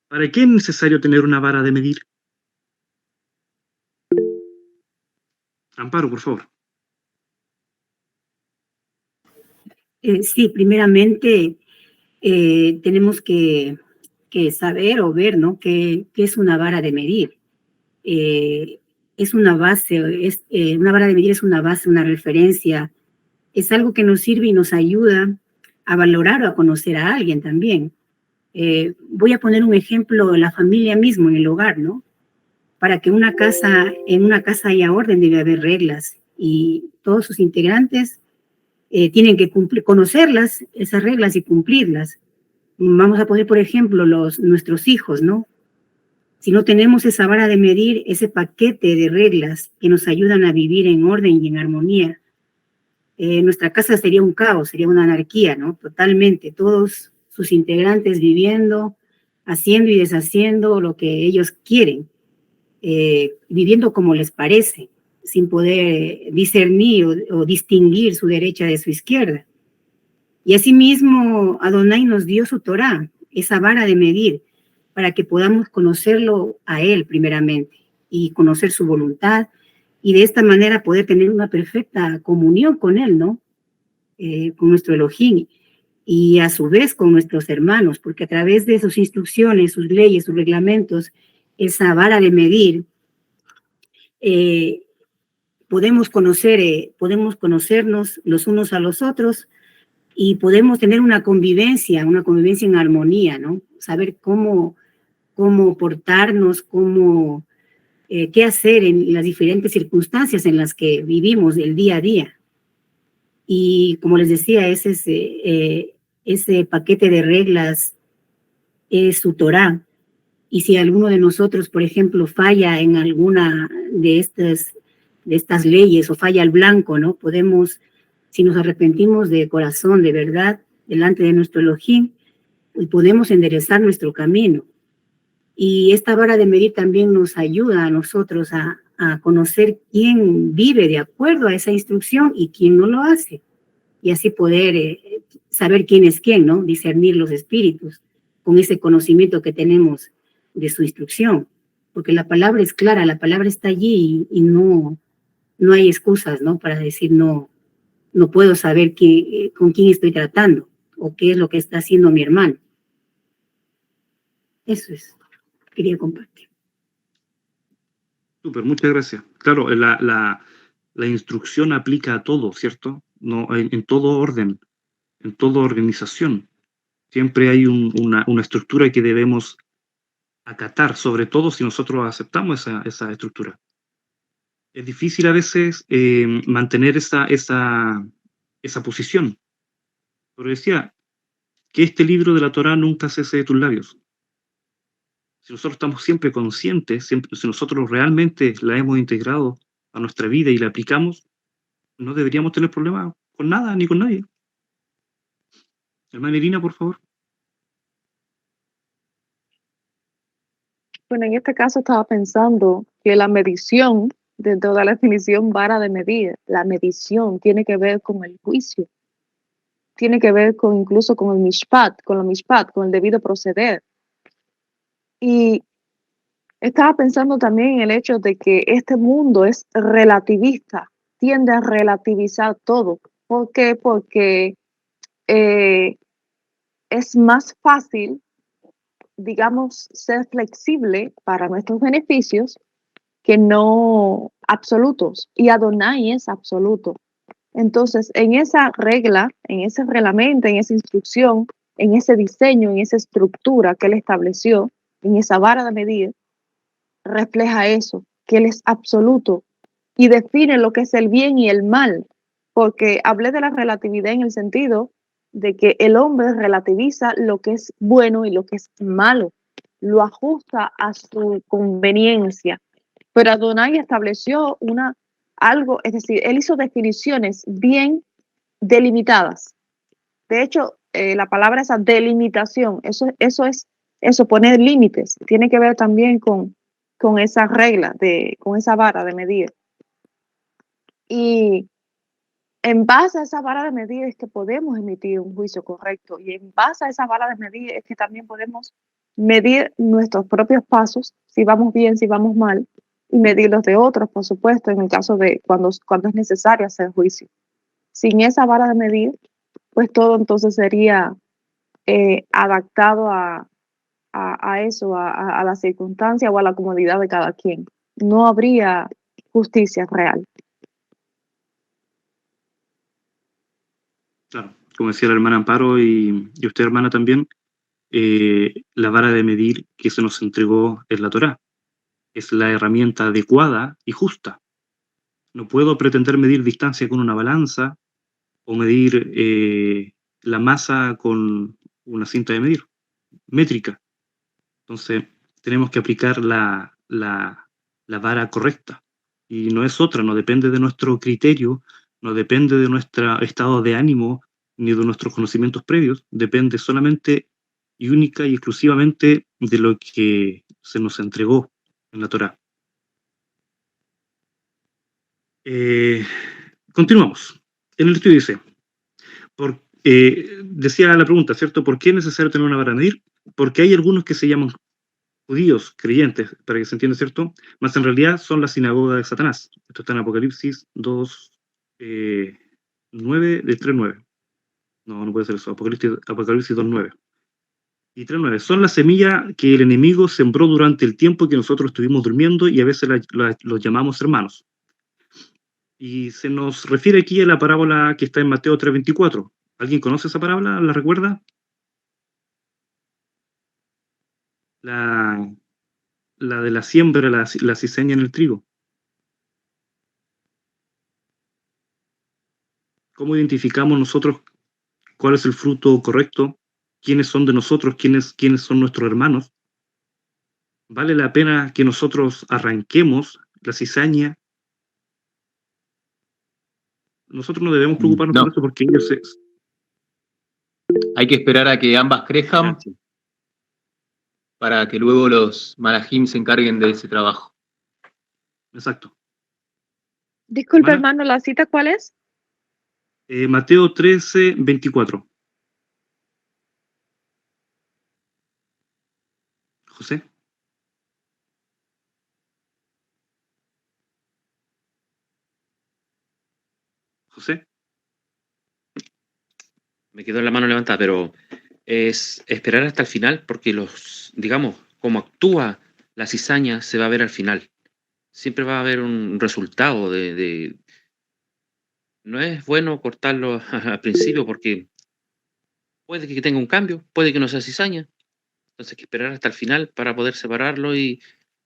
¿Para qué es necesario tener una vara de medir? Amparo, por favor. Sí, primeramente tenemos que saber o ver, ¿no? ¿Qué es una vara de medir? Es una base, una vara de medir es una base, una referencia, es algo que nos sirve y nos ayuda a valorar o a conocer a alguien también. Voy a poner un ejemplo, la familia mismo, en el hogar, ¿no? Para que en una casa haya orden debe haber reglas y todos sus integrantes tienen que conocerlas, esas reglas y cumplirlas. Vamos a poner, por ejemplo, nuestros hijos, ¿no? Si no tenemos esa vara de medir, ese paquete de reglas que nos ayudan a vivir en orden y en armonía, nuestra casa sería un caos, sería una anarquía, ¿no? Totalmente, todos sus integrantes viviendo, haciendo y deshaciendo lo que ellos quieren, viviendo como les parece, sin poder discernir o distinguir su derecha de su izquierda. Y asimismo, Adonai nos dio su Torá, esa vara de medir, para que podamos conocerlo a Él primeramente y conocer su voluntad y de esta manera poder tener una perfecta comunión con Él, ¿no? Con nuestro Elohim y a su vez con nuestros hermanos, porque a través de sus instrucciones, sus leyes, sus reglamentos, esa vara de medir, podemos conocernos los unos a los otros y podemos tener una convivencia en armonía, ¿no? Saber cómo portarnos, qué hacer en las diferentes circunstancias en las que vivimos el día a día. Y como les decía, ese paquete de reglas es su Torá. Y si alguno de nosotros, por ejemplo, falla en alguna de estas leyes o falla al blanco, ¿no? Podemos, si nos arrepentimos de corazón, de verdad, delante de nuestro Elohim, pues podemos enderezar nuestro camino. Y esta vara de medir también nos ayuda a nosotros a conocer quién vive de acuerdo a esa instrucción y quién no lo hace. Y así poder saber quién es quién, ¿no? Discernir los espíritus con ese conocimiento que tenemos de su instrucción. Porque la palabra es clara, la palabra está allí y no hay excusas, ¿no? Para decir no puedo saber con quién estoy tratando o qué es lo que está haciendo mi hermano. Eso es, quería compartir. Súper, muchas gracias. Claro, la instrucción aplica a todo, ¿cierto? No, en todo orden, en toda organización. Siempre hay una estructura que debemos acatar, sobre todo si nosotros aceptamos esa estructura. Es difícil a veces mantener esa posición. Pero decía que este libro de la Torá nunca cese de tus labios. Si nosotros estamos siempre conscientes, si nosotros realmente la hemos integrado a nuestra vida y la aplicamos, no deberíamos tener problemas con nada ni con nadie. Hermana Irina, por favor. Bueno, en este caso estaba pensando que la medición, dentro de la definición vara de medir, la medición tiene que ver con el juicio, tiene que ver incluso con el mishpat, con el debido proceder. Y estaba pensando también en el hecho de que este mundo es relativista, tiende a relativizar todo. ¿Por qué? Porque es más fácil, digamos, ser flexible para nuestros beneficios que no absolutos. Y Adonai es absoluto. Entonces, en esa regla, en ese reglamento, en esa instrucción, en ese diseño, en esa estructura que él estableció, en esa vara de medir, refleja eso, que él es absoluto y define lo que es el bien y el mal, porque hablé de la relatividad en el sentido de que el hombre relativiza lo que es bueno y lo que es malo, lo ajusta a su conveniencia, pero Adonai estableció algo, es decir, él hizo definiciones bien delimitadas. De hecho, la palabra esa delimitación, eso es poner límites, tiene que ver también con esa regla, con esa vara de medir. Y en base a esa vara de medir es que podemos emitir un juicio correcto. Y en base a esa vara de medir es que también podemos medir nuestros propios pasos, si vamos bien, si vamos mal, y medir los de otros, por supuesto, en el caso de cuando es necesario hacer juicio. Sin esa vara de medir, pues todo entonces sería adaptado a eso, a la circunstancia o a la comodidad de cada quien. No habría justicia real. Claro, como decía la hermana Amparo y usted, hermana, también, la vara de medir que se nos entregó es la Torá. Es la herramienta adecuada y justa. No puedo pretender medir distancia con una balanza o medir la masa con una cinta de medir, métrica. Entonces, tenemos que aplicar la vara correcta. Y no es otra, no depende de nuestro criterio, no depende de nuestro estado de ánimo, ni de nuestros conocimientos previos, depende solamente y única y exclusivamente de lo que se nos entregó en la Torá. Continuamos. En el estudio dice, decía la pregunta, ¿cierto? ¿Por qué es necesario tener una vara de medir? Porque hay algunos que se llaman judíos, creyentes, para que se entienda, ¿cierto? Más en realidad son la sinagoga de Satanás. Esto está en Apocalipsis 2, 9, de 3.9. No puede ser eso. Apocalipsis 2.9. Y 3.9. Son la semilla que el enemigo sembró durante el tiempo que nosotros estuvimos durmiendo y a veces los llamamos hermanos. Y se nos refiere aquí a la parábola que está en Mateo 3.24. ¿Alguien conoce esa parábola? ¿La recuerda? La de la siembra, la cizaña en el trigo. ¿Cómo identificamos nosotros cuál es el fruto correcto? ¿Quiénes son de nosotros? ¿Quiénes son nuestros hermanos? ¿Vale la pena que nosotros arranquemos la cizaña? Nosotros no debemos preocuparnos No, por eso porque ellos se... hay que esperar a que ambas crezcan para que luego los malajim se encarguen de ese trabajo. Exacto. Disculpe, Hermana, hermano, ¿la cita cuál es? Mateo 13, 24. José. José. Me quedó la mano levantada, pero es esperar hasta el final porque digamos, como actúa la cizaña se va a ver al final. Siempre va a haber un resultado no es bueno cortarlo al principio porque puede que tenga un cambio, puede que no sea cizaña. Entonces hay que esperar hasta el final para poder separarlo y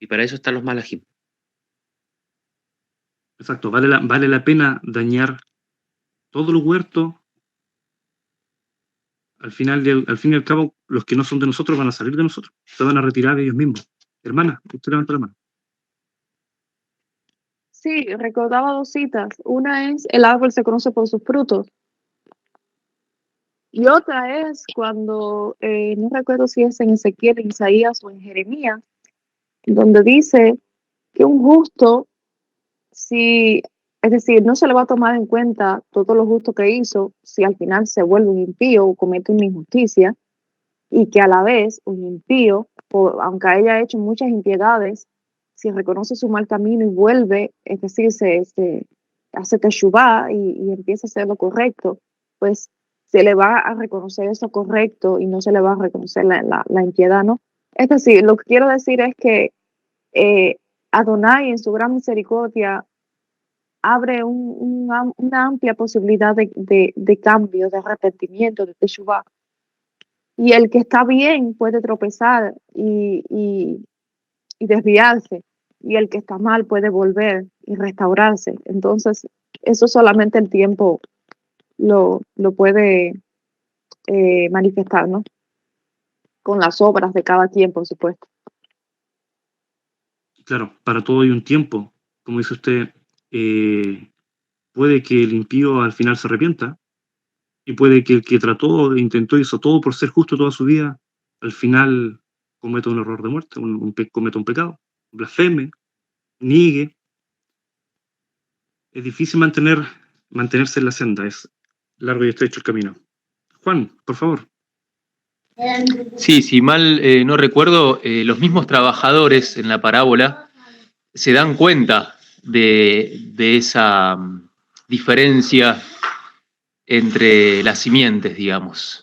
para eso están los malajim. Exacto. ¿Vale la pena dañar todo el huerto? Al fin y al cabo, los que no son de nosotros van a salir de nosotros. Se van a retirar ellos mismos. Hermana, usted levanta la mano. Sí, recordaba dos citas. Una es el árbol se conoce por sus frutos. Y otra es cuando, no recuerdo si es en Ezequiel, en Isaías o en Jeremías, donde dice que un justo, es decir, no se le va a tomar en cuenta todo lo justo que hizo si al final se vuelve un impío o comete una injusticia, y que a la vez un impío, aunque haya hecho muchas impiedades, si reconoce su mal camino y vuelve, es decir, se hace teshuvá y empieza a hacer lo correcto, pues se le va a reconocer eso correcto y no se le va a reconocer la impiedad, ¿no? Es decir, lo que quiero decir es que Adonai en su gran misericordia abre una amplia posibilidad de cambio, de arrepentimiento, de teshuvá. Y el que está bien puede tropezar y desviarse, y el que está mal puede volver y restaurarse. Entonces, eso solamente el tiempo lo puede manifestar, ¿no? Con las obras de cada quien, por supuesto. Claro, para todo hay un tiempo. Como dice usted, puede que el impío al final se arrepienta, y puede que el que trató, intentó, hizo todo por ser justo toda su vida, al final cometa un error de muerte, cometa un pecado, blasfeme, niegue. Es difícil mantenerse en la senda, es largo y estrecho el camino. Juan, por favor. Sí, si mal no recuerdo, los mismos trabajadores en la parábola se dan cuenta de esa diferencia entre las simientes, digamos.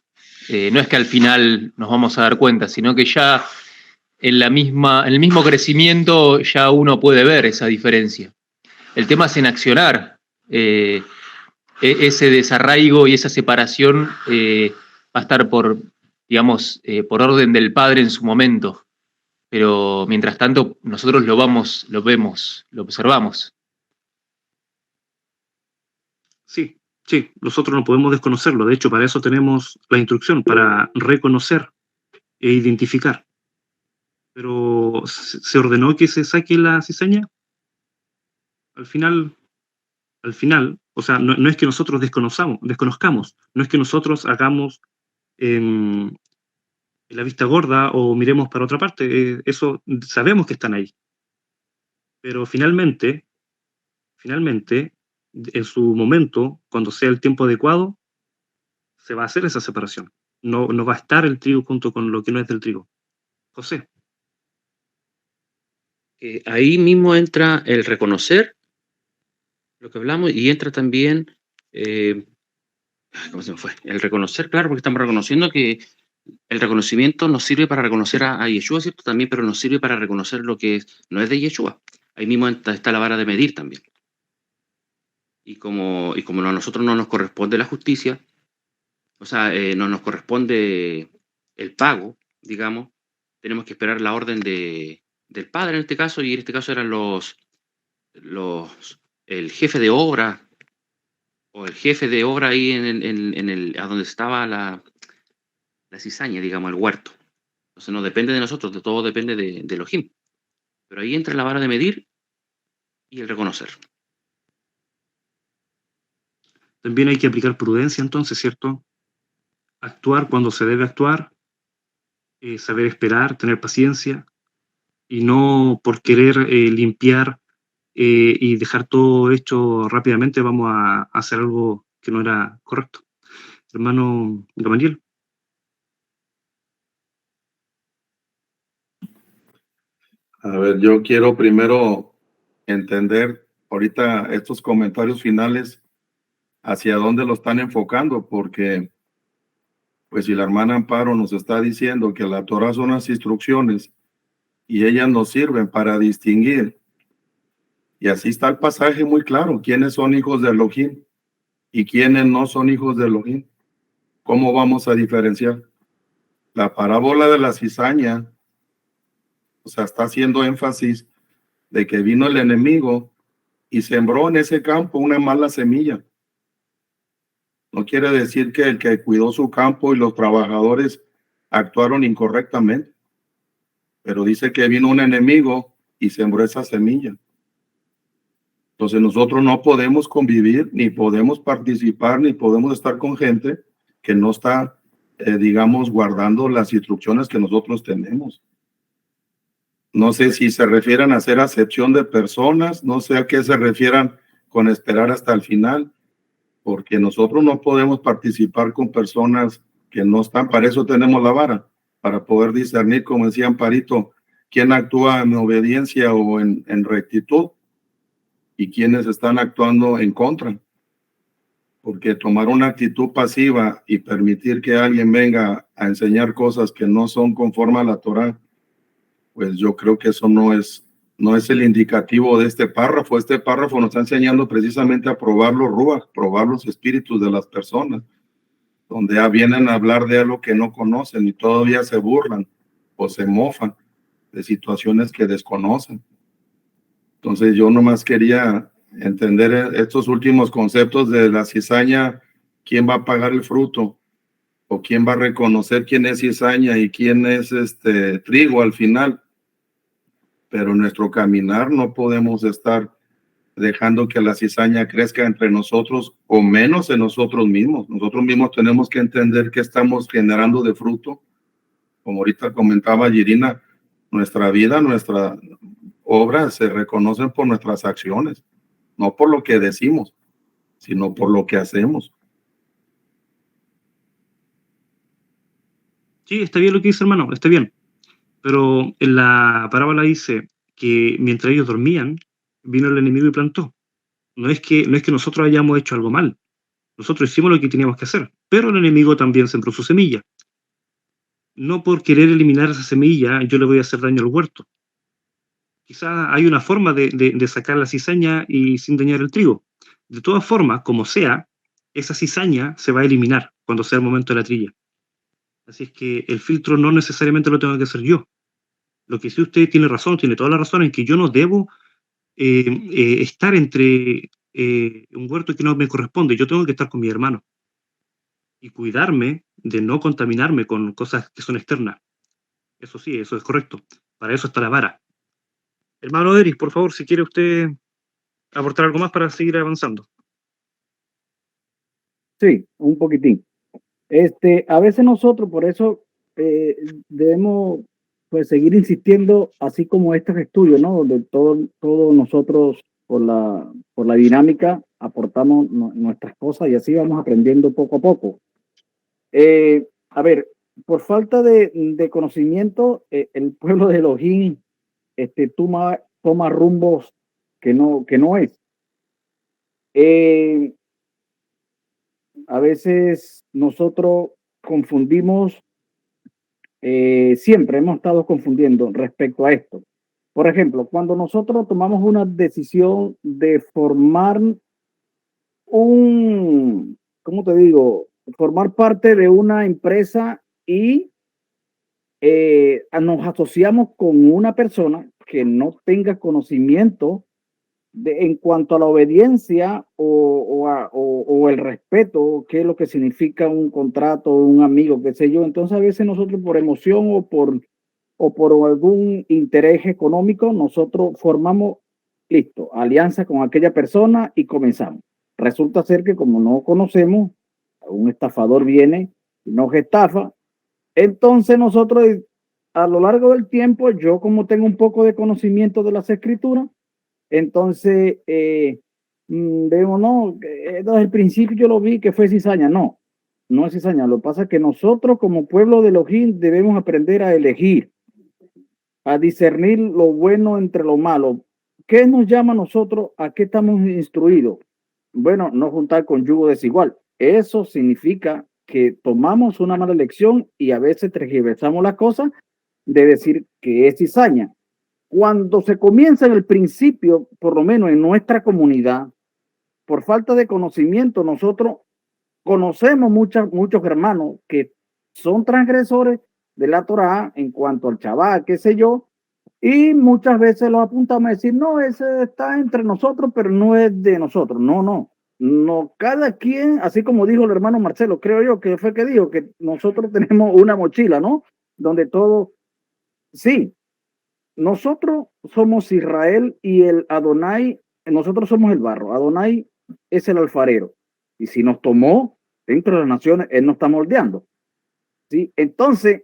No es que al final nos vamos a dar cuenta, sino que ya en el mismo crecimiento ya uno puede ver esa diferencia. El tema es en accionar. Ese desarraigo y esa separación va a estar por orden del Padre en su momento. Pero mientras tanto, nosotros lo vemos, lo observamos. Sí, nosotros no podemos desconocerlo. De hecho, para eso tenemos la instrucción, para reconocer e identificar. Pero ¿se ordenó que se saque la cizaña? Al final, o sea, no es que nosotros desconozcamos, no es que nosotros hagamos la vista gorda o miremos para otra parte, eso sabemos que están ahí. Pero finalmente, en su momento, cuando sea el tiempo adecuado, se va a hacer esa separación. No va a estar el trigo junto con lo que no es del trigo. José. Ahí mismo entra el reconocer lo que hablamos y entra también, ¿cómo se me fue? El reconocer, claro, porque estamos reconociendo que el reconocimiento nos sirve para reconocer a Yeshua, ¿cierto? También, pero nos sirve para reconocer lo que no es de Yeshua. Ahí mismo está la vara de medir también. Y como a nosotros no nos corresponde la justicia, o sea, no nos corresponde el pago, digamos, tenemos que esperar la orden del Padre en este caso, y en este caso eran el jefe de obra, o el jefe de obra ahí a donde estaba la cizaña, digamos, el huerto. Entonces no depende de nosotros, de todo depende de Elohim. Pero ahí entra la vara de medir y el reconocer. También hay que aplicar prudencia entonces, ¿cierto? Actuar cuando se debe actuar, saber esperar, tener paciencia, y no por querer limpiar y dejar todo hecho rápidamente, vamos a hacer algo que no era correcto. Hermano Gamaliel. A ver, yo quiero primero entender ahorita estos comentarios finales hacia dónde lo están enfocando, porque pues si la hermana Amparo nos está diciendo que la Torah son las instrucciones y ellas nos sirven para distinguir, y así está el pasaje muy claro, quiénes son hijos de Elohim y quiénes no son hijos de Elohim. ¿Cómo vamos a diferenciar? La parábola de la cizaña, o sea, está haciendo énfasis de que vino el enemigo y sembró en ese campo una mala semilla. No quiere decir que el que cuidó su campo y los trabajadores actuaron incorrectamente, pero dice que vino un enemigo y sembró esa semilla. Entonces nosotros no podemos convivir, ni podemos participar, ni podemos estar con gente que no está, digamos, guardando las instrucciones que nosotros tenemos. No sé si se refieren a hacer acepción de personas, no sé a qué se refieran con esperar hasta el final, porque nosotros no podemos participar con personas que no están, para eso tenemos la vara, para poder discernir, como decía Amparito, quién actúa en obediencia o en rectitud y quiénes están actuando en contra. Porque tomar una actitud pasiva y permitir que alguien venga a enseñar cosas que no son conforme a la Torah, pues yo creo que eso no es el indicativo de este párrafo. Este párrafo nos está enseñando precisamente a probar los ruach, probar los espíritus de las personas, donde ya vienen a hablar de algo que no conocen y todavía se burlan o se mofan de situaciones que desconocen. Entonces yo nomás quería entender estos últimos conceptos de la cizaña, quién va a pagar el fruto o quién va a reconocer quién es cizaña y quién es trigo al final. Pero en nuestro caminar no podemos estar dejando que la cizaña crezca entre nosotros o menos en nosotros mismos. Nosotros mismos tenemos que entender que estamos generando de fruto. Como ahorita comentaba Yirina, nuestra vida, nuestra obra se reconocen por nuestras acciones, no por lo que decimos, sino por lo que hacemos. Sí, está bien lo que dice, hermano, está bien. Pero en la parábola dice que mientras ellos dormían, vino el enemigo y plantó. No es que nosotros hayamos hecho algo mal. Nosotros hicimos lo que teníamos que hacer, pero el enemigo también sembró su semilla. No por querer eliminar esa semilla, yo le voy a hacer daño al huerto. Quizá hay una forma de sacar la cizaña y sin dañar el trigo. De todas formas, como sea, esa cizaña se va a eliminar cuando sea el momento de la trilla. Así es que el filtro no necesariamente lo tengo que hacer yo. Lo que sí usted tiene razón, tiene toda la razón en que yo no debo estar entre un huerto que no me corresponde. Yo tengo que estar con mi hermano y cuidarme de no contaminarme con cosas que son externas. Eso sí, eso es correcto. Para eso está la vara. Hermano Eric, por favor, si quiere usted aportar algo más para seguir avanzando. Sí, un poquitín. A veces nosotros, por eso debemos pues seguir insistiendo, así como estos estudios, ¿no? Donde todos nosotros por la dinámica aportamos nuestras cosas y así vamos aprendiendo poco a poco. A ver, por falta de conocimiento, el pueblo de Elohim toma rumbos que no es. A veces nosotros confundimos, siempre hemos estado confundiendo respecto a esto. Por ejemplo, cuando nosotros tomamos una decisión de formar ¿cómo te digo? Formar parte de una empresa y nos asociamos con una persona que no tenga conocimiento en cuanto a la obediencia o el respeto, qué es lo que significa un contrato, un amigo, qué sé yo. Entonces a veces nosotros por emoción o por algún interés económico, nosotros formamos, listo, alianza con aquella persona y comenzamos. Resulta ser que como no conocemos, un estafador viene y nos estafa. Entonces nosotros a lo largo del tiempo, yo como tengo un poco de conocimiento de las escrituras, entonces vemos, no, desde el principio yo lo vi que fue cizaña. No, no es cizaña. Lo que pasa es que nosotros como pueblo de Elohim debemos aprender a elegir, a discernir lo bueno entre lo malo. ¿Qué nos llama a nosotros? ¿A qué estamos instruidos? Bueno, no juntar con yugo desigual. Eso significa que tomamos una mala elección y a veces tergiversamos las cosas de decir que es cizaña. Cuando se comienza en el principio, por lo menos en nuestra comunidad, por falta de conocimiento, nosotros conocemos muchos hermanos que son transgresores de la Torá en cuanto al Shabbat, qué sé yo, y muchas veces los apuntamos a decir, no, ese está entre nosotros, pero no es de nosotros. No, cada quien, así como dijo el hermano Marcelo, creo yo que fue que dijo que nosotros tenemos una mochila, ¿no? Donde todo, sí, nosotros somos Israel y el Adonai, nosotros somos el barro, Adonai es el alfarero. Y si nos tomó dentro de las naciones, él nos está moldeando. ¿Sí? Entonces,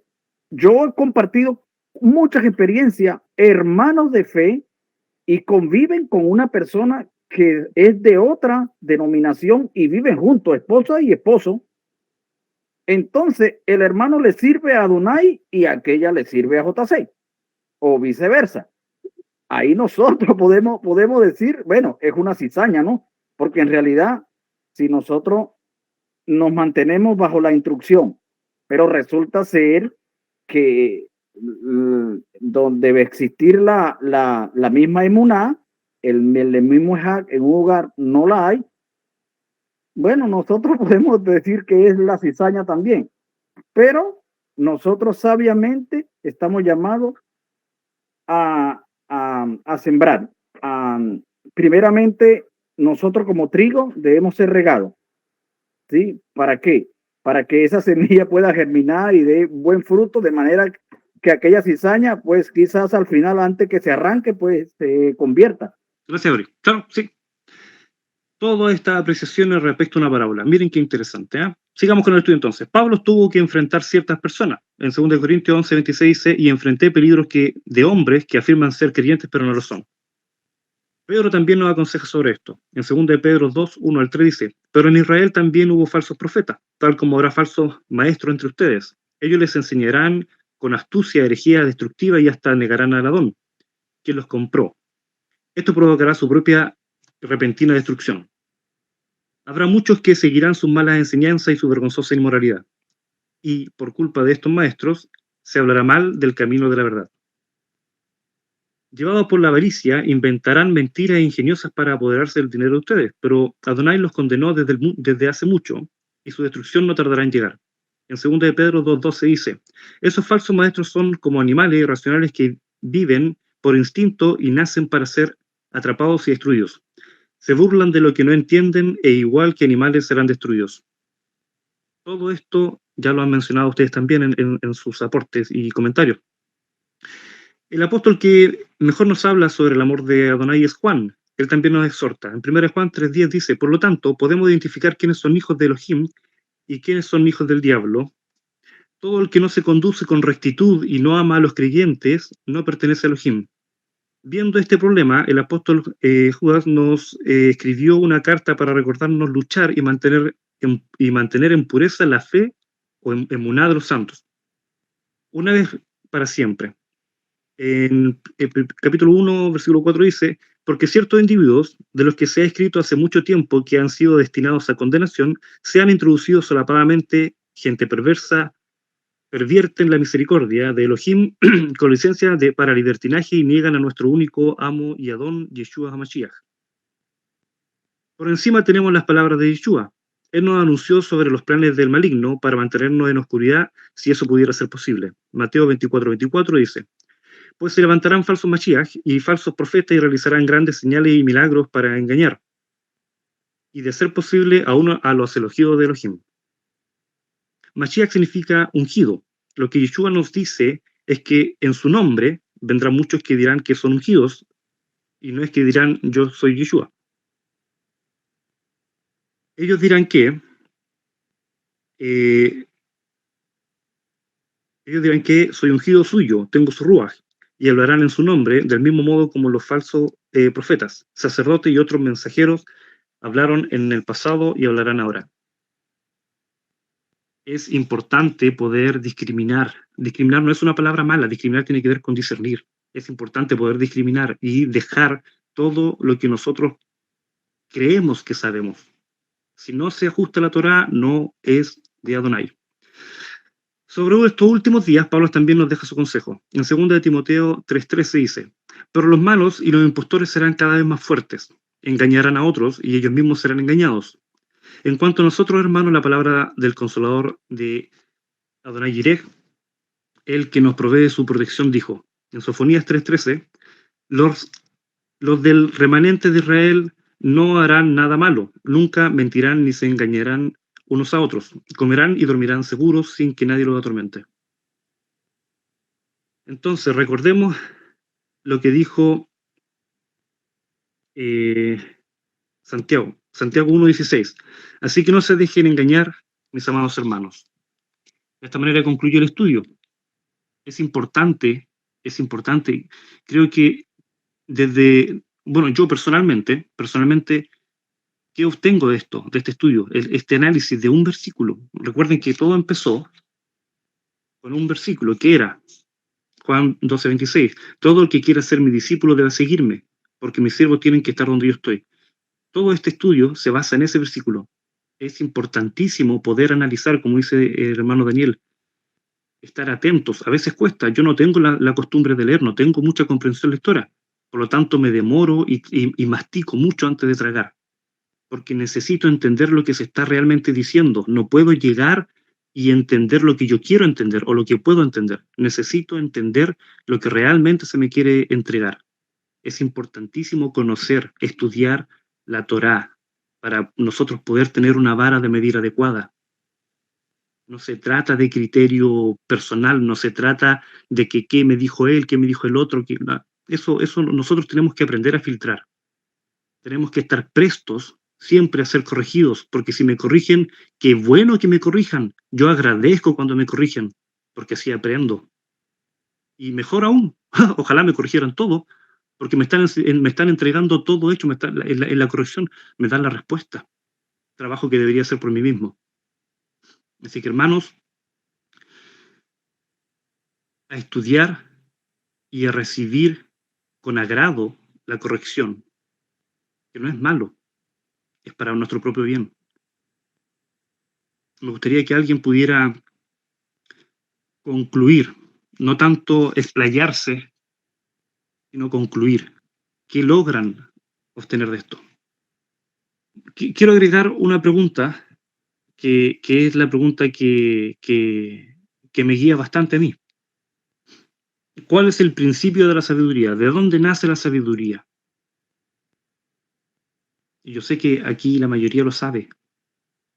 yo he compartido muchas experiencias, hermanos de fe, y conviven con una persona que es de otra denominación y viven juntos, esposa y esposo. Entonces, el hermano le sirve a Adonai y aquella le sirve a JC, o viceversa. Ahí nosotros podemos decir, bueno, es una cizaña, ¿no? Porque en realidad, si nosotros nos mantenemos bajo la instrucción, pero resulta ser que donde debe existir la misma emuná, el mismo ejag, en un hogar no la hay, bueno, nosotros podemos decir que es la cizaña también, pero nosotros sabiamente estamos llamados a sembrar. Primeramente, nosotros como trigo debemos ser regados. ¿Sí? ¿Para qué? Para que esa semilla pueda germinar y dé buen fruto, de manera que aquella cizaña, pues quizás al final, antes que se arranque, pues se convierta. Gracias, Ori. Claro, sí. Todas estas apreciaciones respecto a una parábola. Miren qué interesante, ¿eh? Sigamos con el estudio entonces. Pablo tuvo que enfrentar ciertas personas. En 2 Corintios 11:26 dice, y enfrenté peligros de hombres que afirman ser creyentes pero no lo son. Pedro también nos aconseja sobre esto. En 2 Pedro 2:1-3 dice, pero en Israel también hubo falsos profetas, tal como habrá falsos maestros entre ustedes. Ellos les enseñarán con astucia, herejía destructiva y hasta negarán al Adón, quien los compró. Esto provocará su propia repentina destrucción. Habrá muchos que seguirán sus malas enseñanzas y su vergonzosa inmoralidad. Y por culpa de estos maestros, se hablará mal del camino de la verdad. Llevados por la avaricia, inventarán mentiras ingeniosas para apoderarse del dinero de ustedes, pero Adonai los condenó desde hace mucho, y su destrucción no tardará en llegar. En 2 Pedro 2:12 dice, esos falsos maestros son como animales irracionales que viven por instinto y nacen para ser atrapados y destruidos. Se burlan de lo que no entienden e igual que animales serán destruidos. Todo esto ya lo han mencionado ustedes también en sus aportes y comentarios. El apóstol que mejor nos habla sobre el amor de Adonai es Juan. Él también nos exhorta. En 1 Juan 3:10 dice, por lo tanto, podemos identificar quiénes son hijos de Elohim y quiénes son hijos del diablo. Todo el que no se conduce con rectitud y no ama a los creyentes no pertenece a Elohim. Viendo este problema, el apóstol Judas nos escribió una carta para recordarnos luchar y mantener en pureza la fe o emuná de los santos. Una vez para siempre. En el capítulo 1, versículo 4 dice, porque ciertos individuos, de los que se ha escrito hace mucho tiempo que han sido destinados a condenación, se han introducido solapadamente, gente perversa, pervierten la misericordia de Elohim con licencia para libertinaje y niegan a nuestro único amo y Adón, Yeshua HaMashiach. Por encima tenemos las palabras de Yeshua. Él nos anunció sobre los planes del maligno para mantenernos en oscuridad, si eso pudiera ser posible. Mateo 24:24 dice, Pues se levantarán falsos Mashiach y falsos profetas y realizarán grandes señales y milagros para engañar. Y de ser posible a los elegidos de Elohim. Mashiach significa ungido. Lo que Yeshua nos dice es que en su nombre vendrán muchos que dirán que son ungidos, y no es que dirán yo soy Yeshua. Ellos dirán que soy ungido suyo, tengo su ruaj, y hablarán en su nombre, del mismo modo como los falsos profetas, sacerdotes y otros mensajeros hablaron en el pasado y hablarán ahora. Es importante poder discriminar. Discriminar no es una palabra mala, discriminar tiene que ver con discernir. Es importante poder discriminar y dejar todo lo que nosotros creemos que sabemos. Si no se ajusta a la Torá, no es de Adonai. Sobre estos últimos días, Pablo también nos deja su consejo. En 2 de Timoteo 3:13 dice: pero los malos y los impostores serán cada vez más fuertes, engañarán a otros y ellos mismos serán engañados. En cuanto a nosotros, hermanos, la palabra del Consolador de Adonai Yireh, el que nos provee su protección, dijo en Sofonías 3:13: los del remanente de Israel no harán nada malo, nunca mentirán ni se engañarán unos a otros, comerán y dormirán seguros sin que nadie los atormente. Entonces, recordemos lo que dijo Santiago 1:16. Así que no se dejen engañar, mis amados hermanos. De esta manera concluyo el estudio. Es importante, creo que yo personalmente, ¿qué obtengo de esto, de este estudio? Este análisis de un versículo. Recuerden que todo empezó con un versículo que era Juan 12:26. Todo el que quiera ser mi discípulo debe seguirme, porque mis siervos tienen que estar donde yo estoy. Todo este estudio se basa en ese versículo. Es importantísimo poder analizar, como dice el hermano Daniel, estar atentos. A veces cuesta, yo no tengo la costumbre de leer, no tengo mucha comprensión lectora, por lo tanto me demoro y mastico mucho antes de tragar, porque necesito entender lo que se está realmente diciendo. No puedo llegar y entender lo que yo quiero entender o lo que puedo entender. Necesito entender lo que realmente se me quiere entregar. Es importantísimo conocer, estudiar la Torá para nosotros poder tener una vara de medir adecuada. No se trata de criterio personal, no se trata de que qué me dijo él, qué me dijo el otro. Eso nosotros tenemos que aprender a filtrar. Tenemos que estar prestos siempre a ser corregidos, porque si me corrigen, qué bueno que me corrijan. Yo agradezco cuando me corrigen, porque así aprendo. Y mejor aún, ojalá me corrigieran todo, porque me están entregando todo hecho, en la corrección me dan la respuesta. Trabajo que debería hacer por mí mismo. Así que, hermanos, a estudiar y a recibir con agrado la corrección, que no es malo, es para nuestro propio bien. Me gustaría que alguien pudiera concluir, no tanto explayarse, sino concluir. ¿Qué logran obtener de esto? Quiero agregar una pregunta que es la pregunta que me guía bastante a mí. ¿Cuál es el principio de la sabiduría? ¿De dónde nace la sabiduría? Y yo sé que aquí la mayoría lo sabe,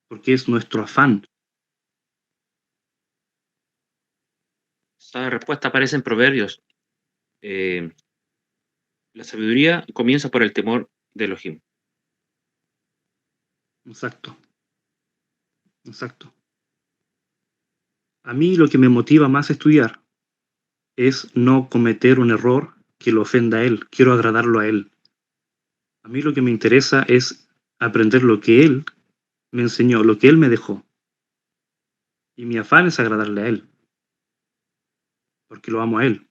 porque es nuestro afán. Esta respuesta aparece en Proverbios. La sabiduría comienza por el temor de Elohim. Exacto. A mí lo que me motiva más a estudiar es no cometer un error que lo ofenda a él. Quiero agradarlo a él. A mí lo que me interesa es aprender lo que él me enseñó, lo que él me dejó. Y mi afán es agradarle a él, porque lo amo a él.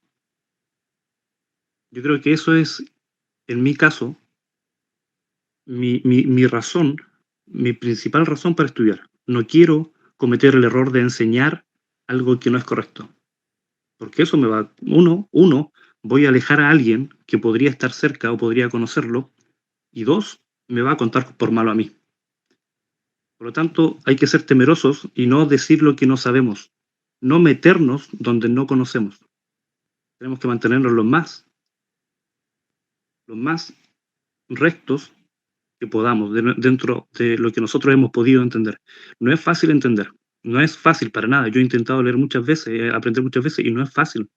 Yo creo que eso es, en mi caso, mi razón, mi principal razón para estudiar. No quiero cometer el error de enseñar algo que no es correcto, porque eso me va, voy a alejar a alguien que podría estar cerca o podría conocerlo, y 2, me va a contar por malo a mí. Por lo tanto, hay que ser temerosos y no decir lo que no sabemos, no meternos donde no conocemos. Tenemos que mantenernos lo más rectos que podamos dentro de lo que nosotros hemos podido entender. No es fácil entender, no es fácil para nada. Yo he intentado leer muchas veces, aprender muchas veces y no es fácil.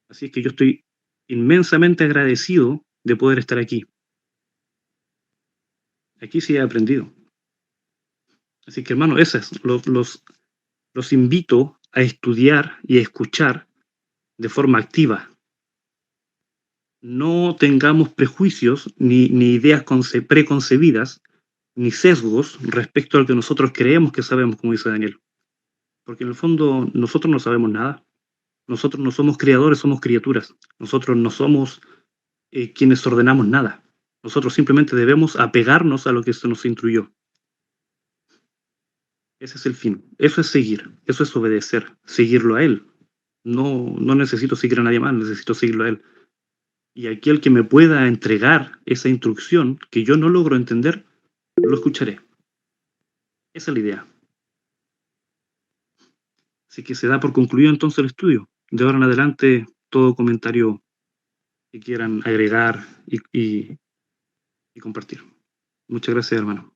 Así es que yo estoy inmensamente agradecido de poder estar aquí. Aquí sí he aprendido. Así que, hermano, los invito a estudiar y a escuchar de forma activa. No tengamos prejuicios ni ideas preconcebidas ni sesgos respecto a lo que nosotros creemos que sabemos, como dice Daniel. Porque en el fondo nosotros no sabemos nada. Nosotros no somos creadores, somos criaturas. Nosotros no somos quienes ordenamos nada. Nosotros simplemente debemos apegarnos a lo que se nos instruyó. Ese es el fin. Eso es seguir. Eso es obedecer. Seguirlo a Él. No necesito seguir a nadie más, necesito seguirlo a Él. Y aquel que me pueda entregar esa instrucción que yo no logro entender, lo escucharé. Esa es la idea. Así que se da por concluido entonces el estudio. De ahora en adelante, todo comentario que quieran agregar y compartir. Muchas gracias, hermano.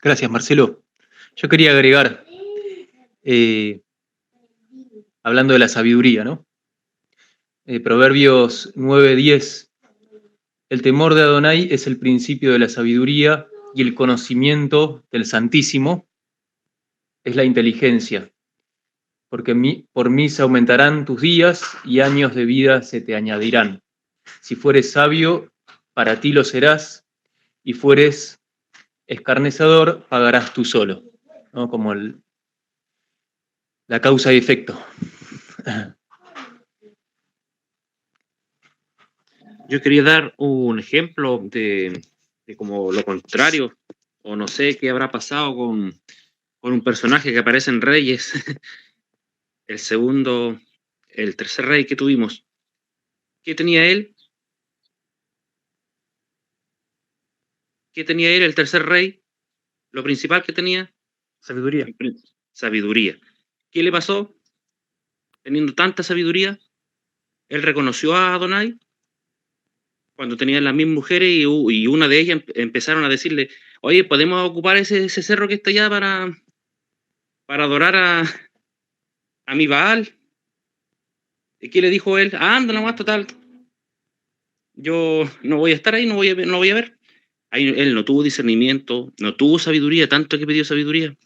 Gracias, Marcelo. Yo quería agregar, hablando de la sabiduría, ¿no? Proverbios 9:10. El temor de Adonai es el principio de la sabiduría y el conocimiento del Santísimo es la inteligencia. Porque por mí se aumentarán tus días y años de vida se te añadirán. Si fueres sabio, para ti lo serás, y fueres escarnecedor, pagarás tú solo, ¿no? Como la causa y efecto. Yo quería dar un ejemplo de como lo contrario, o no sé qué habrá pasado con un personaje que aparece en Reyes, el tercer rey que tuvimos. ¿Qué tenía él? ¿Qué tenía él, el tercer rey? Lo principal que tenía, sabiduría. Sabiduría. ¿Qué le pasó? Teniendo tanta sabiduría, él reconoció a Adonai cuando tenían las mismas mujeres y una de ellas empezaron a decirle, oye, ¿podemos ocupar ese cerro que está allá para adorar a mi Baal? ¿Y qué le dijo él? Anda nomás, total. Yo no voy a estar ahí, no voy a ver. Ahí él no tuvo discernimiento, no tuvo sabiduría, tanto que pidió sabiduría.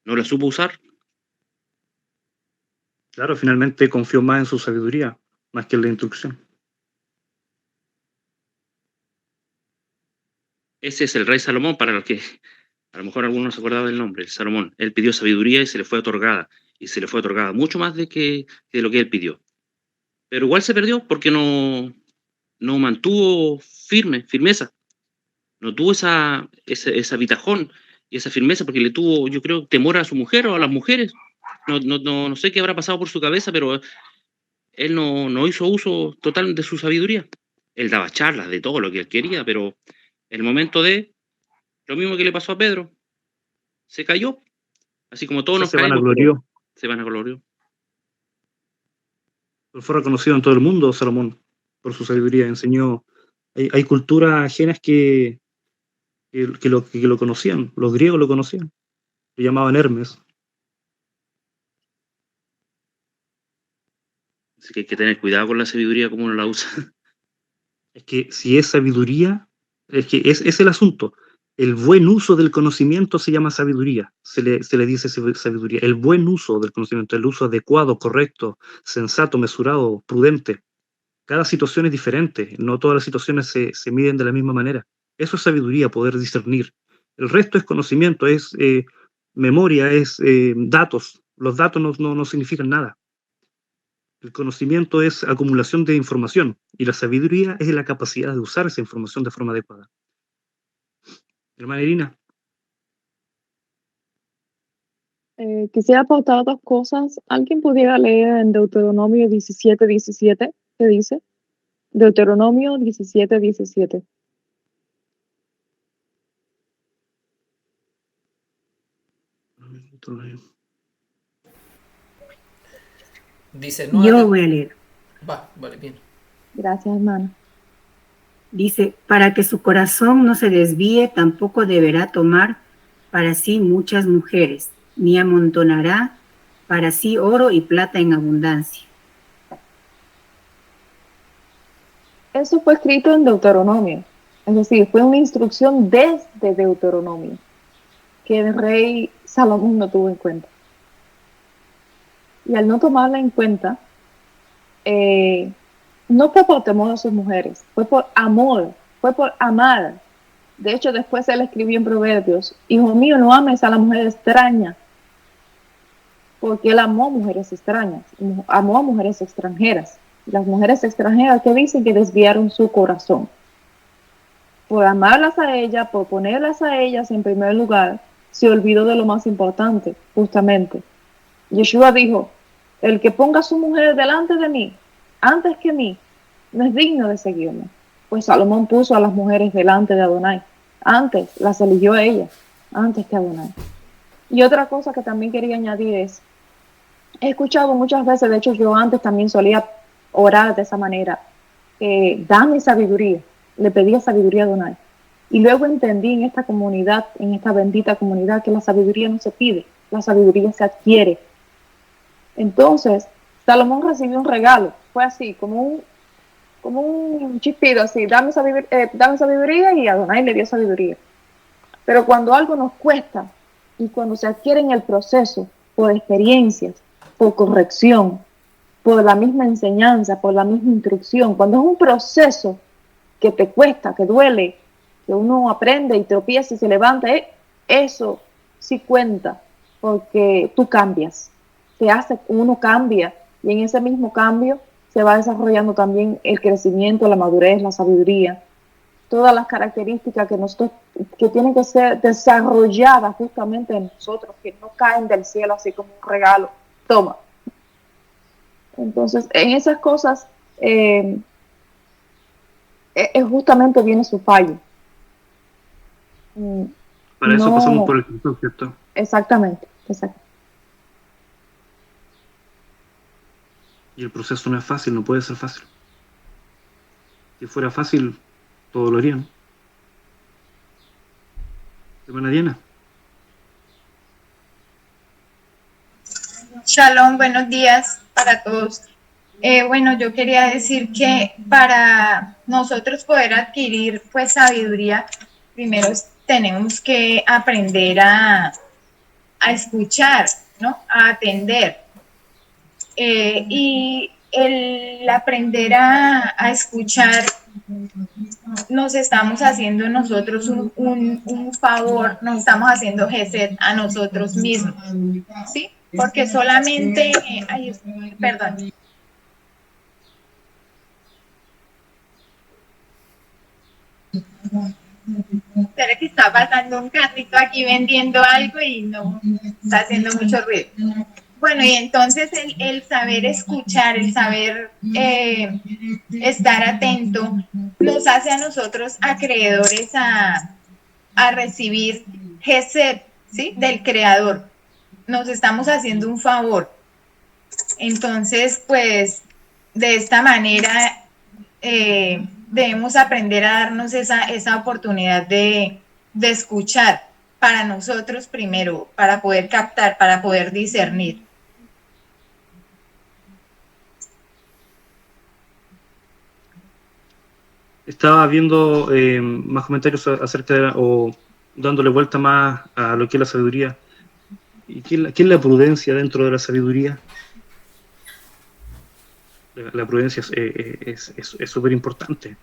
No la supo usar. Claro, finalmente confió más en su sabiduría, más que en la instrucción. Ese es el rey Salomón, para los que a lo mejor algunos no se acordaban del nombre, el Salomón. Él pidió sabiduría y se le fue otorgada. Y se le fue otorgada mucho más de lo que él pidió. Pero igual se perdió porque no mantuvo firmeza. No tuvo esa bitajón y esa firmeza porque le tuvo, yo creo, temor a su mujer o a las mujeres. No sé qué habrá pasado por su cabeza, pero él no hizo uso total de su sabiduría. Él daba charlas de todo lo que él quería, pero en el momento lo mismo que le pasó a Pedro, se cayó. Así como todos nos caemos. Se vanaglorió. Fue reconocido en todo el mundo, Salomón, por su sabiduría. Enseñó. Hay culturas ajenas que lo conocían. Los griegos lo conocían. Lo llamaban Hermes. Así que hay que tener cuidado con la sabiduría como uno la usa. Es que si es sabiduría, es el asunto. El buen uso del conocimiento se llama sabiduría. Se le dice sabiduría. El buen uso del conocimiento, el uso adecuado, correcto, sensato, mesurado, prudente. Cada situación es diferente. No todas las situaciones se miden de la misma manera. Eso es sabiduría, poder discernir. El resto es conocimiento, es memoria, es datos. Los datos no significan nada. El conocimiento es acumulación de información y la sabiduría es la capacidad de usar esa información de forma adecuada. Hermana Irina. Quisiera aportar dos cosas. ¿Alguien pudiera leer en Deuteronomio 17:17? ¿Qué dice? Deuteronomio 17:17. Dice, no Yo voy a leer. vale, bien. Gracias, hermano. Dice, para que su corazón no se desvíe, tampoco deberá tomar para sí muchas mujeres, ni amontonará para sí oro y plata en abundancia. Eso fue escrito en Deuteronomio. Es decir, fue una instrucción desde Deuteronomio que el rey Salomón no tuvo en cuenta. Y al no tomarla en cuenta, no fue por temor a sus mujeres, fue por amor, fue por amar. De hecho, después él escribió en Proverbios, hijo mío, no ames a la mujer extraña, porque él amó mujeres extrañas, amó a mujeres extranjeras. Las mujeres extranjeras que dicen que desviaron su corazón. Por amarlas a ellas, por ponerlas a ellas en primer lugar, se olvidó de lo más importante, justamente. Yeshua dijo, el que ponga a su mujer delante de mí, antes que mí, no es digno de seguirme. Pues Salomón puso a las mujeres delante de Adonai. Antes las eligió a ellas, antes que Adonai. Y otra cosa que también quería añadir es, he escuchado muchas veces, de hecho yo antes también solía orar de esa manera, dame sabiduría, le pedía sabiduría a Adonai. Y luego entendí en esta comunidad, en esta bendita comunidad, que la sabiduría no se pide, la sabiduría se adquiere. Entonces, Salomón recibió un regalo, fue así, como un chispido, así, dame sabiduría, y Adonai le dio sabiduría. Pero cuando algo nos cuesta, y cuando se adquiere en el proceso, por experiencias, por corrección, por la misma enseñanza, por la misma instrucción, cuando es un proceso que te cuesta, que duele, que uno aprende y tropieza y se levanta, eso sí cuenta, porque tú cambias, uno cambia, y en ese mismo cambio se va desarrollando también el crecimiento, la madurez, la sabiduría, todas las características que tienen que ser desarrolladas justamente en nosotros, que no caen del cielo así como un regalo. Toma. Entonces, en esas cosas justamente viene su fallo. Para eso pasamos por el Cristo, ¿cierto? Exactamente, exacto. Y el proceso no es fácil, no puede ser fácil. Si fuera fácil, todos lo harían. Hermana Diana. Shalom, buenos días para todos. Bueno, yo quería decir que para nosotros poder adquirir pues sabiduría, primero tenemos que aprender a escuchar, ¿no? A atender. Y el aprender a escuchar, nos estamos haciendo nosotros un favor, nos estamos haciendo gesed a nosotros mismos, ¿sí? Porque solamente, perdón. Pero que está pasando un carrito aquí vendiendo algo y no está haciendo mucho ruido. Bueno, y entonces el saber escuchar, el saber estar atento, nos hace a nosotros acreedores a recibir gesed, ¿sí? Del Creador. Nos estamos haciendo un favor. Entonces, pues, de esta manera debemos aprender a darnos esa oportunidad de escuchar para nosotros primero, para poder captar, para poder discernir. Estaba viendo más comentarios acerca o dándole vuelta más a lo que es la sabiduría. ¿Y qué es la prudencia dentro de la sabiduría? La prudencia es súper importante.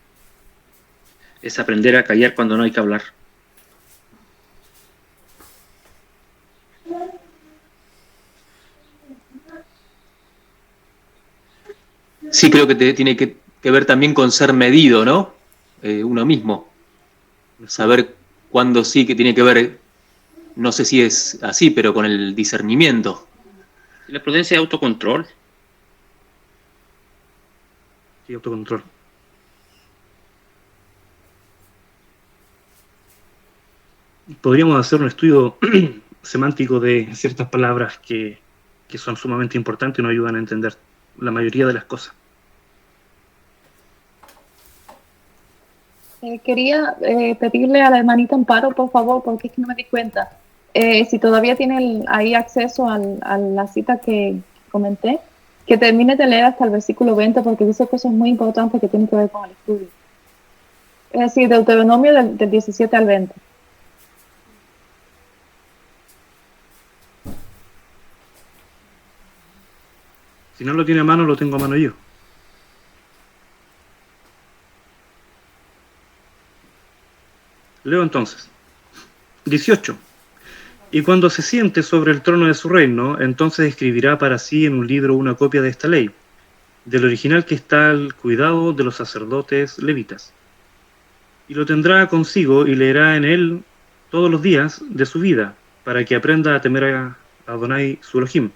Es aprender a callar cuando no hay que hablar. Sí, creo que tiene que ver también con ser medido, ¿no? Uno mismo. Saber cuándo sí que tiene que ver, no sé si es así, pero con el discernimiento. La prudencia es autocontrol. Sí, autocontrol. Podríamos hacer un estudio semántico de ciertas palabras que son sumamente importantes y nos ayudan a entender la mayoría de las cosas. Quería pedirle a la hermanita Amparo, por favor, porque es que no me di cuenta. Si todavía tiene ahí acceso a la cita que comenté, que termine de leer hasta el versículo 20, porque dice cosas muy importantes que tienen que ver con el estudio. Es decir, Deuteronomio del 17 al 20. Si no lo tiene a mano, lo tengo a mano yo. Leo entonces. 18. Y cuando se siente sobre el trono de su reino, entonces escribirá para sí en un libro una copia de esta ley, del original que está al cuidado de los sacerdotes levitas. Y lo tendrá consigo y leerá en él todos los días de su vida, para que aprenda a temer a Adonai su Elohim,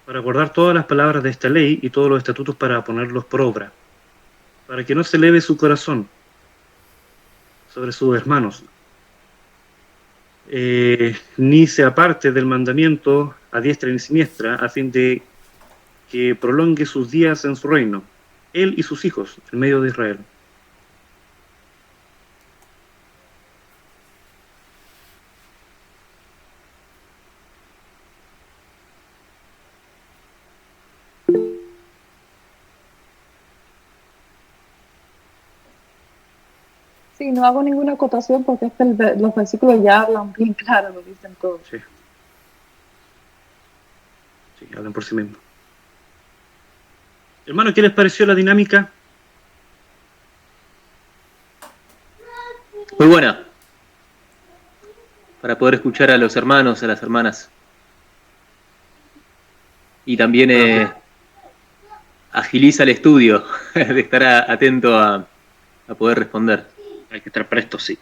para guardar todas las palabras de esta ley y todos los estatutos para ponerlos por obra, para que no se eleve su corazón sobre sus hermanos, ni se aparte del mandamiento a diestra ni siniestra, a fin de que prolongue sus días en su reino, él y sus hijos, en medio de Israel. Sí, no hago ninguna acotación porque los versículos ya hablan bien claro, lo dicen todos. Sí. Sí, hablan por sí mismos. Hermano, ¿qué les pareció la dinámica? Muy buena. Para poder escuchar a los hermanos, a las hermanas. Y también agiliza el estudio, de estar atento a poder responder. Hay que estar presto, sí.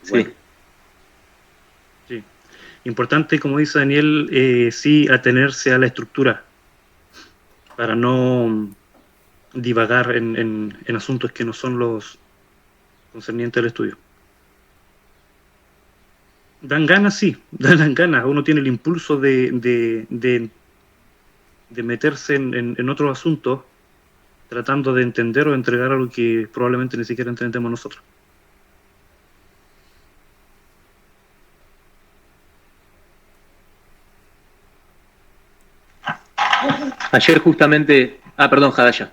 Bueno. Sí. Importante, como dice Daniel, sí atenerse a la estructura para no divagar en asuntos que no son los concernientes al estudio. Dan ganas, sí, dan ganas. Uno tiene el impulso de meterse en otros asuntos tratando de entender o entregar algo que probablemente ni siquiera entendemos nosotros. Ayer justamente... perdón, Jadaya.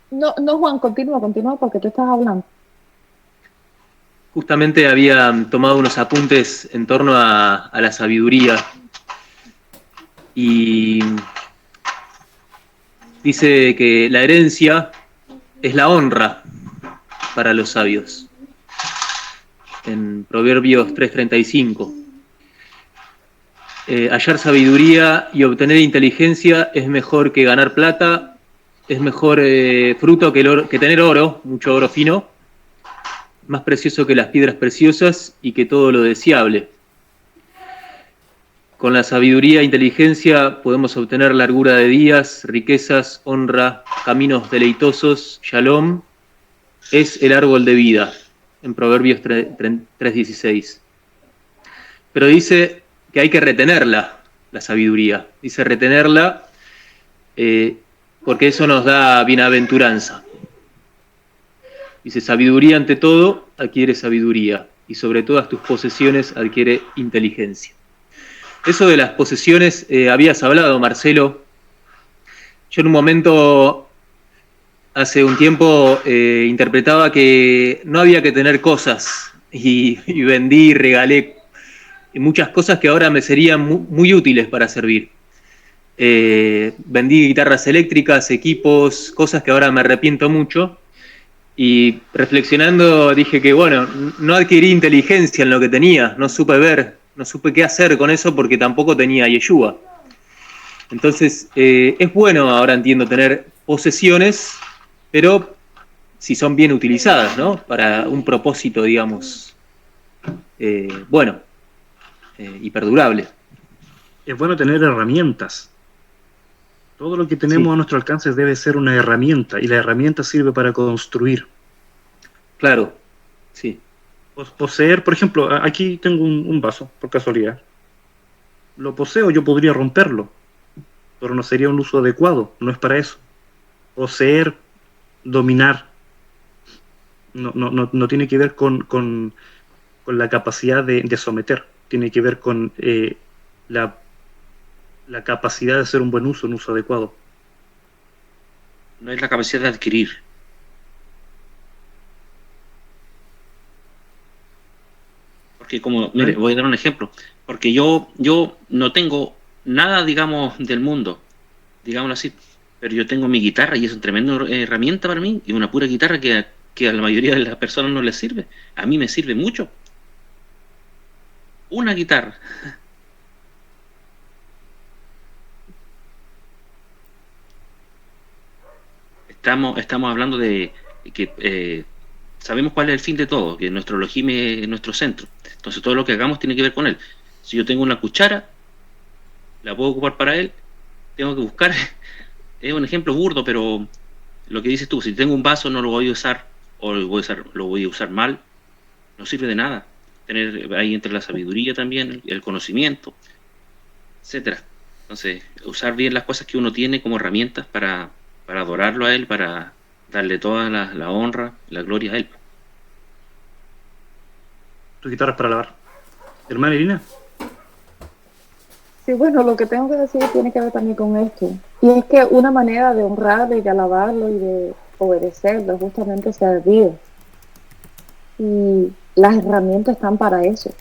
No, Juan, continúa porque tú estás hablando. Justamente había tomado unos apuntes en torno a la sabiduría. Y dice que la herencia es la honra para los sabios. En Proverbios 3:35. Hallar sabiduría y obtener inteligencia es mejor que ganar plata, es mejor fruto que tener oro, mucho oro fino, más precioso que las piedras preciosas y que todo lo deseable. Con la sabiduría e inteligencia podemos obtener largura de días, riquezas, honra, caminos deleitosos, shalom, es el árbol de vida, en Proverbios 3:16. Pero dice que hay que retenerla, la sabiduría. Dice retenerla porque eso nos da bienaventuranza. Dice, sabiduría ante todo, adquiere sabiduría, y sobre todas tus posesiones adquiere inteligencia. Eso de las posesiones, habías hablado, Marcelo. Yo en un momento, hace un tiempo, interpretaba que no había que tener cosas, y vendí, regalé muchas cosas que ahora me serían muy útiles para servir. Vendí guitarras eléctricas, equipos, cosas que ahora me arrepiento mucho. Y reflexionando dije que, bueno, no adquirí inteligencia en lo que tenía, no supe ver, no supe qué hacer con eso porque tampoco tenía Yeshua. Entonces, es bueno, ahora entiendo, tener posesiones, pero si son bien utilizadas, ¿no? Para un propósito, digamos, bueno. Y perdurable. Es bueno tener herramientas. Todo lo que tenemos a nuestro alcance debe ser una herramienta, y la herramienta sirve para construir. Claro, sí. Poseer, por ejemplo, aquí tengo un vaso, por casualidad. Lo poseo, yo podría romperlo, pero no sería un uso adecuado, no es para eso. Poseer, dominar, no tiene que ver con la capacidad de someter, tiene que ver con la capacidad de hacer un buen uso, un uso adecuado. No es la capacidad de adquirir. Porque como, mire, voy a dar un ejemplo. Porque yo no tengo nada, digamos, del mundo, digámoslo así, pero yo tengo mi guitarra y es una tremenda herramienta para mí, y una pura guitarra que a la mayoría de las personas no les sirve. A mí me sirve mucho. Una guitarra. Estamos hablando de que sabemos cuál es el fin de todo, que nuestro Elohim es nuestro centro. Entonces todo lo que hagamos tiene que ver con él. Si yo tengo una cuchara, la puedo ocupar para él, tengo que buscar, es un ejemplo burdo, pero lo que dices tú, si tengo un vaso no lo voy a usar, o lo voy a usar mal, no sirve de nada. Tener ahí entre la sabiduría también, el conocimiento, etcétera. Entonces, usar bien las cosas que uno tiene como herramientas para adorarlo a él, para darle toda la honra, la gloria a él. Tu guitarra es para lavar. Hermana Irina. Sí, bueno, lo que tengo que decir tiene que ver también con esto. Y es que una manera de honrarlo y de alabarlo y de obedecerlo es justamente servir. Y las herramientas están para eso.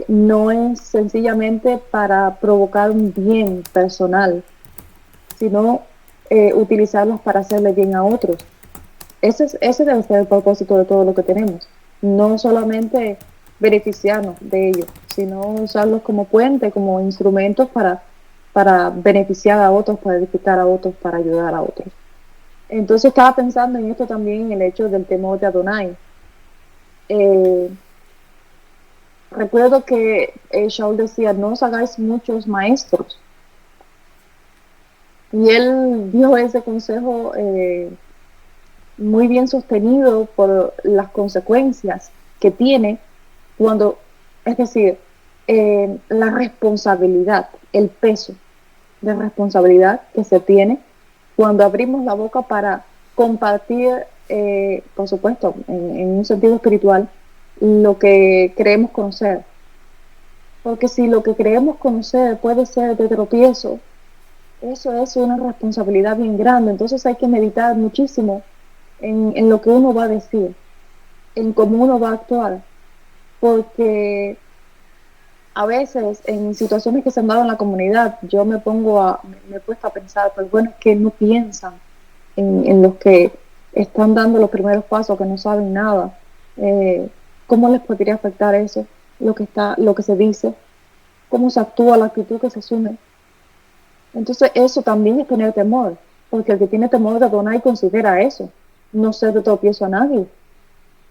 No es sencillamente para provocar un bien personal, sino utilizarlas para hacerle bien a otros. Ese debe ser el propósito de todo lo que tenemos. No solamente beneficiarnos de ellos, sino usarlos como puente, como instrumentos para beneficiar a otros, para edificar a otros, para ayudar a otros. Entonces estaba pensando en esto también, en el hecho del temor de Adonai. Recuerdo que Shaul decía, no os hagáis muchos maestros. Y él dio ese consejo muy bien sostenido por las consecuencias que tiene cuando, es decir, la responsabilidad, el peso de responsabilidad que se tiene cuando abrimos la boca para compartir, por supuesto, en un sentido espiritual, lo que creemos conocer. Porque si lo que creemos conocer puede ser de tropiezo, eso es una responsabilidad bien grande. Entonces hay que meditar muchísimo en lo que uno va a decir, en cómo uno va a actuar, porque a veces en situaciones que se han dado en la comunidad yo me he puesto a pensar, pues bueno, es que no piensan en los que están dando los primeros pasos, que no saben nada. ¿Cómo les podría afectar eso? Lo que se dice, cómo se actúa, la actitud que se asume. Entonces eso también es tener temor, porque el que tiene temor de Adonai considera eso, no ser de tropiezo a nadie.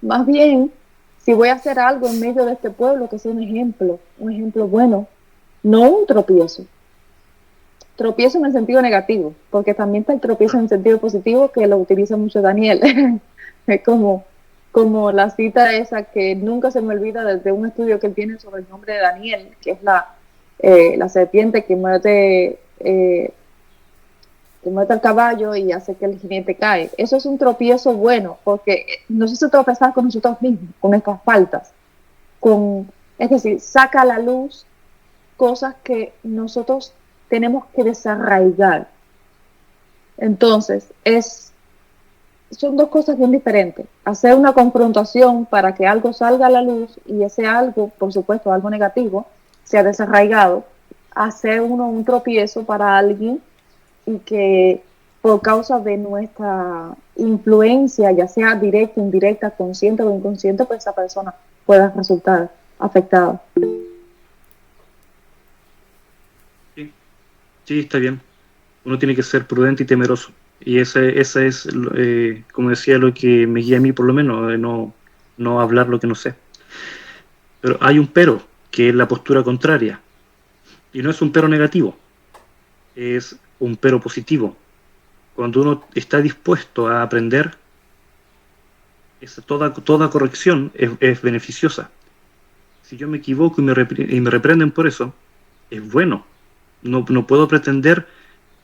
Más bien, si voy a hacer algo en medio de este pueblo, que sea un ejemplo bueno, no un tropiezo. Tropiezo en el sentido negativo, porque también está el tropiezo en el sentido positivo, que lo utiliza mucho Daniel. Es como la cita esa que nunca se me olvida desde un estudio que él tiene sobre el nombre de Daniel, que es la serpiente que muerde al caballo y hace que el jinete cae. Eso es un tropiezo bueno, porque nos hace tropezar con nosotros mismos, con nuestras faltas, es decir, saca a la luz cosas que nosotros tenemos que desarraigar. Entonces, son dos cosas bien diferentes. Hacer una confrontación para que algo salga a la luz y ese algo, por supuesto, algo negativo, sea desarraigado. Hacer un tropiezo para alguien y que por causa de nuestra influencia, ya sea directa, indirecta, consciente o inconsciente, pues esa persona pueda resultar afectada. Sí, está bien. Uno tiene que ser prudente y temeroso. Y ese es, como decía, lo que me guía a mí, por lo menos, de no hablar lo que no sé. Pero hay un pero, que es la postura contraria. Y no es un pero negativo, es un pero positivo. Cuando uno está dispuesto a aprender, Toda corrección es beneficiosa. Si yo me equivoco y me reprenden por eso, es bueno. No puedo pretender,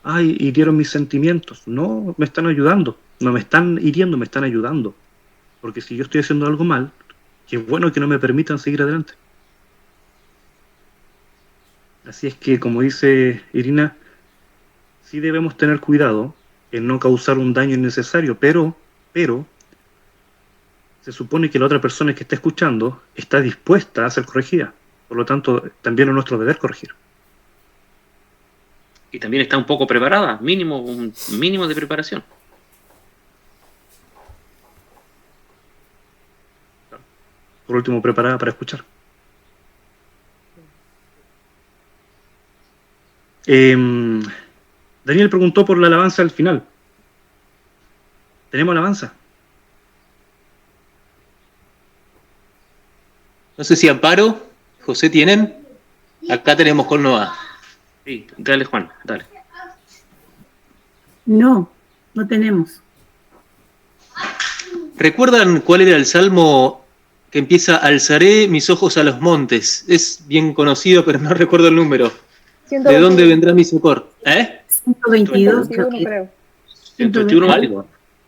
ay, hirieron mis sentimientos. No, me están ayudando. No me están hiriendo, me están ayudando. Porque si yo estoy haciendo algo mal, qué bueno que no me permitan seguir adelante. Así es que, como dice Irina, sí debemos tener cuidado en no causar un daño innecesario, pero se supone que la otra persona que está escuchando está dispuesta a ser corregida. Por lo tanto, también es nuestro deber corregir. Y también está un poco preparada, un mínimo de preparación. Por último, preparada para escuchar. Daniel preguntó por la alabanza al final. ¿Tenemos alabanza? No sé si Amparo, José tienen. Acá tenemos con Noah. Sí, dale Juan, dale. No tenemos. ¿Recuerdan cuál era el salmo que empieza alzaré mis ojos a los montes? Es bien conocido, pero no recuerdo el número. 121. ¿De dónde vendrá mi socorro? 122, 121 creo. 121, ¿vale?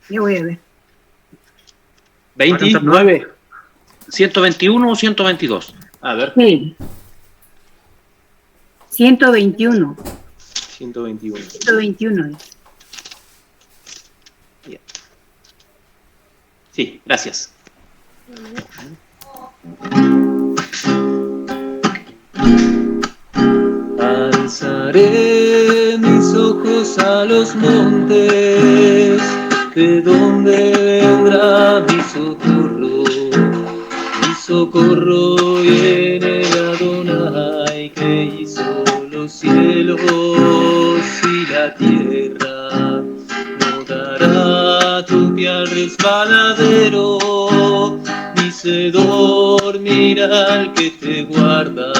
Ya voy a ver. 29. 121 o 122. A ver. Sí. 121. 121. 121. Bien. Sí, gracias. Alzaré mis ojos a los montes, ¿de dónde vendrá mi socorro? Mi socorro viene de Adonai, que hizo los cielos y la tierra. No dará tu pie al resbaladero, ni se dormirá el que te guarda.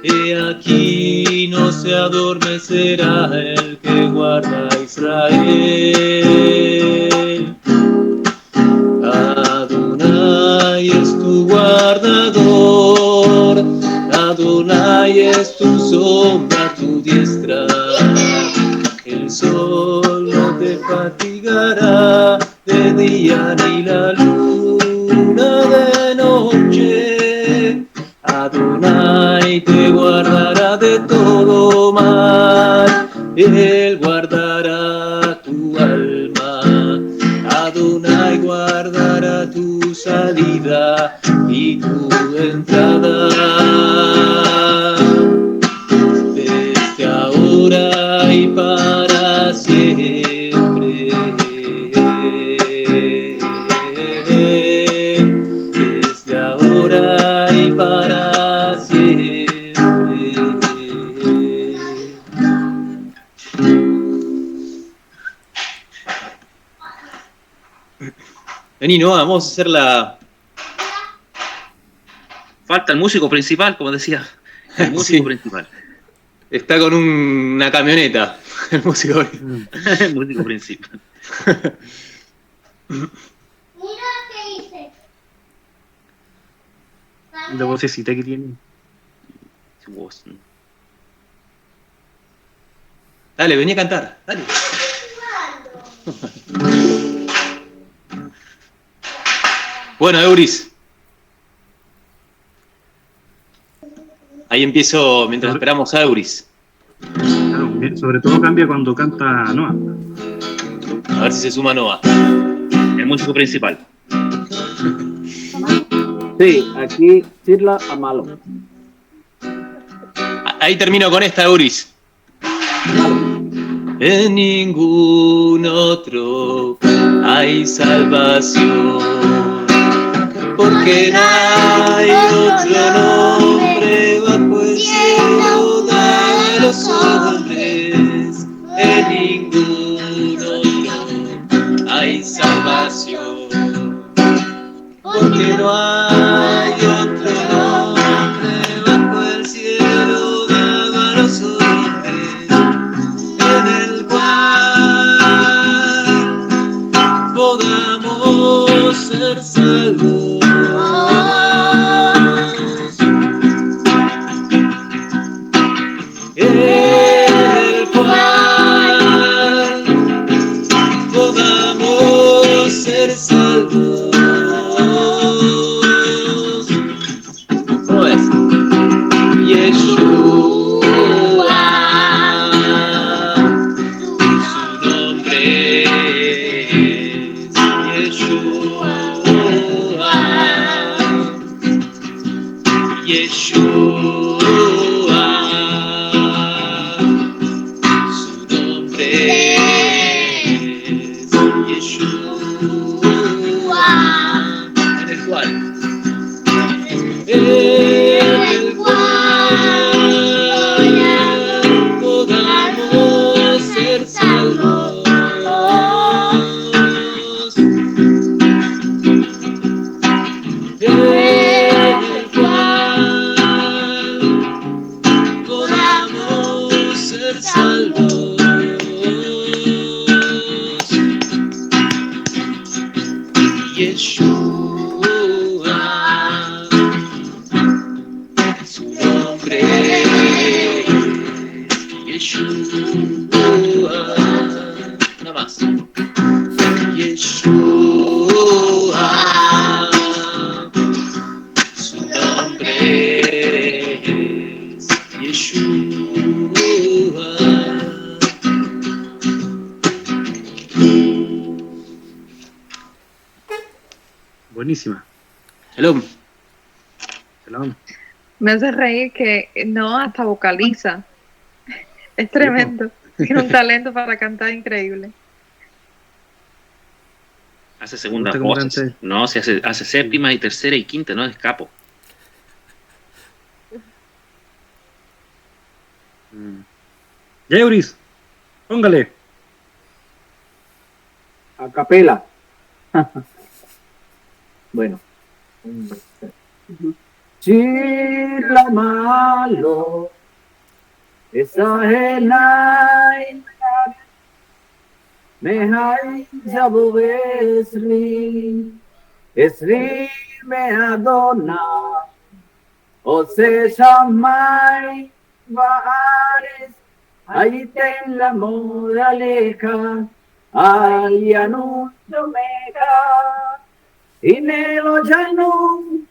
He aquí no se adormecerá el que guarda a Israel. Adonai es tu guardador, Adonai es tu sombra, tu diestra. El sol no te fatigará de día ni la luna de noche. Adonai te guardará de todo mal, Él guardará tu alma. Adonai guardará tu salida y tu entrada. Desde ahora y para siempre. Desde ahora y para siempre. Vení, no, vamos a hacer la... Falta el músico principal, como decía. El músico principal. Está con una camioneta, el músico. El músico principal. Mira qué hice. La vocecita que tiene. Su voz. Dale, vení a cantar, dale. Bueno, Euris. Ahí empiezo mientras esperamos a Euris. Claro, sobre todo cambia cuando canta Noah. A ver si se suma Noah. El músico principal. Sí, aquí Sirla Amalo. Ahí termino con esta, Euris. En ningún otro hay salvación, porque no hay otro nombre bajo el cielo de los hombres. En ningún otro hay salvación, porque no hay otro nombre bajo el cielo de los hombres, en el cual podamos Buenísima. Shalom. Shalom. Me hace reír que no hasta vocaliza. Es tremendo. Tiene un talento para cantar increíble. Hace segundas ¿Cómo te voces. cantas? No, se hace séptima y tercera y quinta, no es capo. Ya, Euris, póngale. A capela. Bueno. Chila malo. Esa henai. Mehai jabu esri me adona. Ose shamai vaares. Ahí ten la moraleja. Ay anuncio mega. Inelo janum.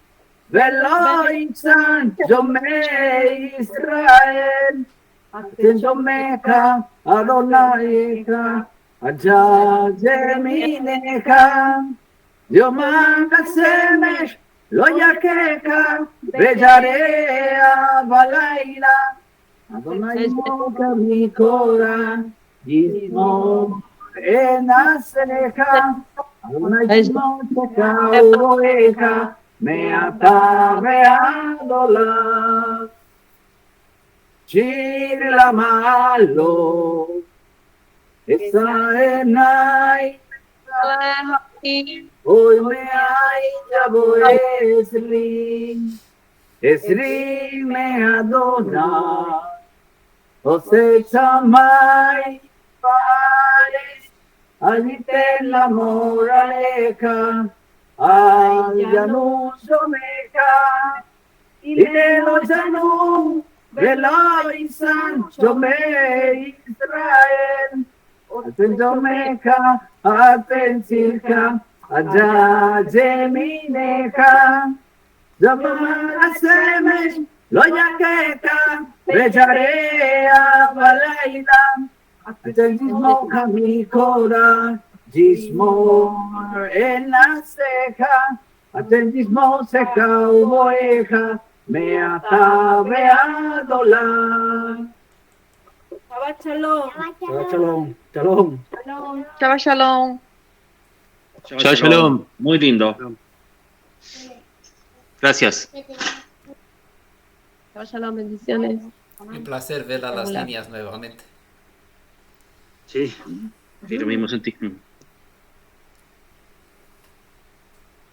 Velo insan. Yo me Israel. Atento meca. Adonaika. Allá Jemineja, yo manga semesh, lo yaqueca, bellarea, balaila, Adonai moca mi cora, dismo en aceja, Adonai moca oveja, me ataveándola, chirla malo. Esa enai, hoy me hay jabo esri me adona, ose chamai pares, allí ten la moraleja, ay anuncio meca, y de los llanos, vela y sancho me Israel. Atento meca, atencirca, allá Jemineca, llamar semesh, lo yaqueca, bellarea, balaila, atentismo mi cora, gismo en la ceja, atentismo seca oveja, me ataveándola. Shabbat shalom. Shabbat shalom. Shalom. Shabbat shalom. Shabbat shalom. Muy lindo. Gracias. Shabbat shalom, bendiciones. Un placer ver a las Hola. líneas nuevamente. Sí. Sí, lo mismo sentí.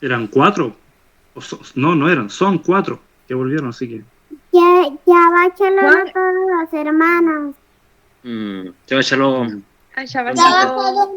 ¿Eran 4? No eran, son 4 que volvieron, así que. Ya va shalom a todos los hermanos. Shabbat shalom. Ay, Shabbat Ya va shalom. shalom.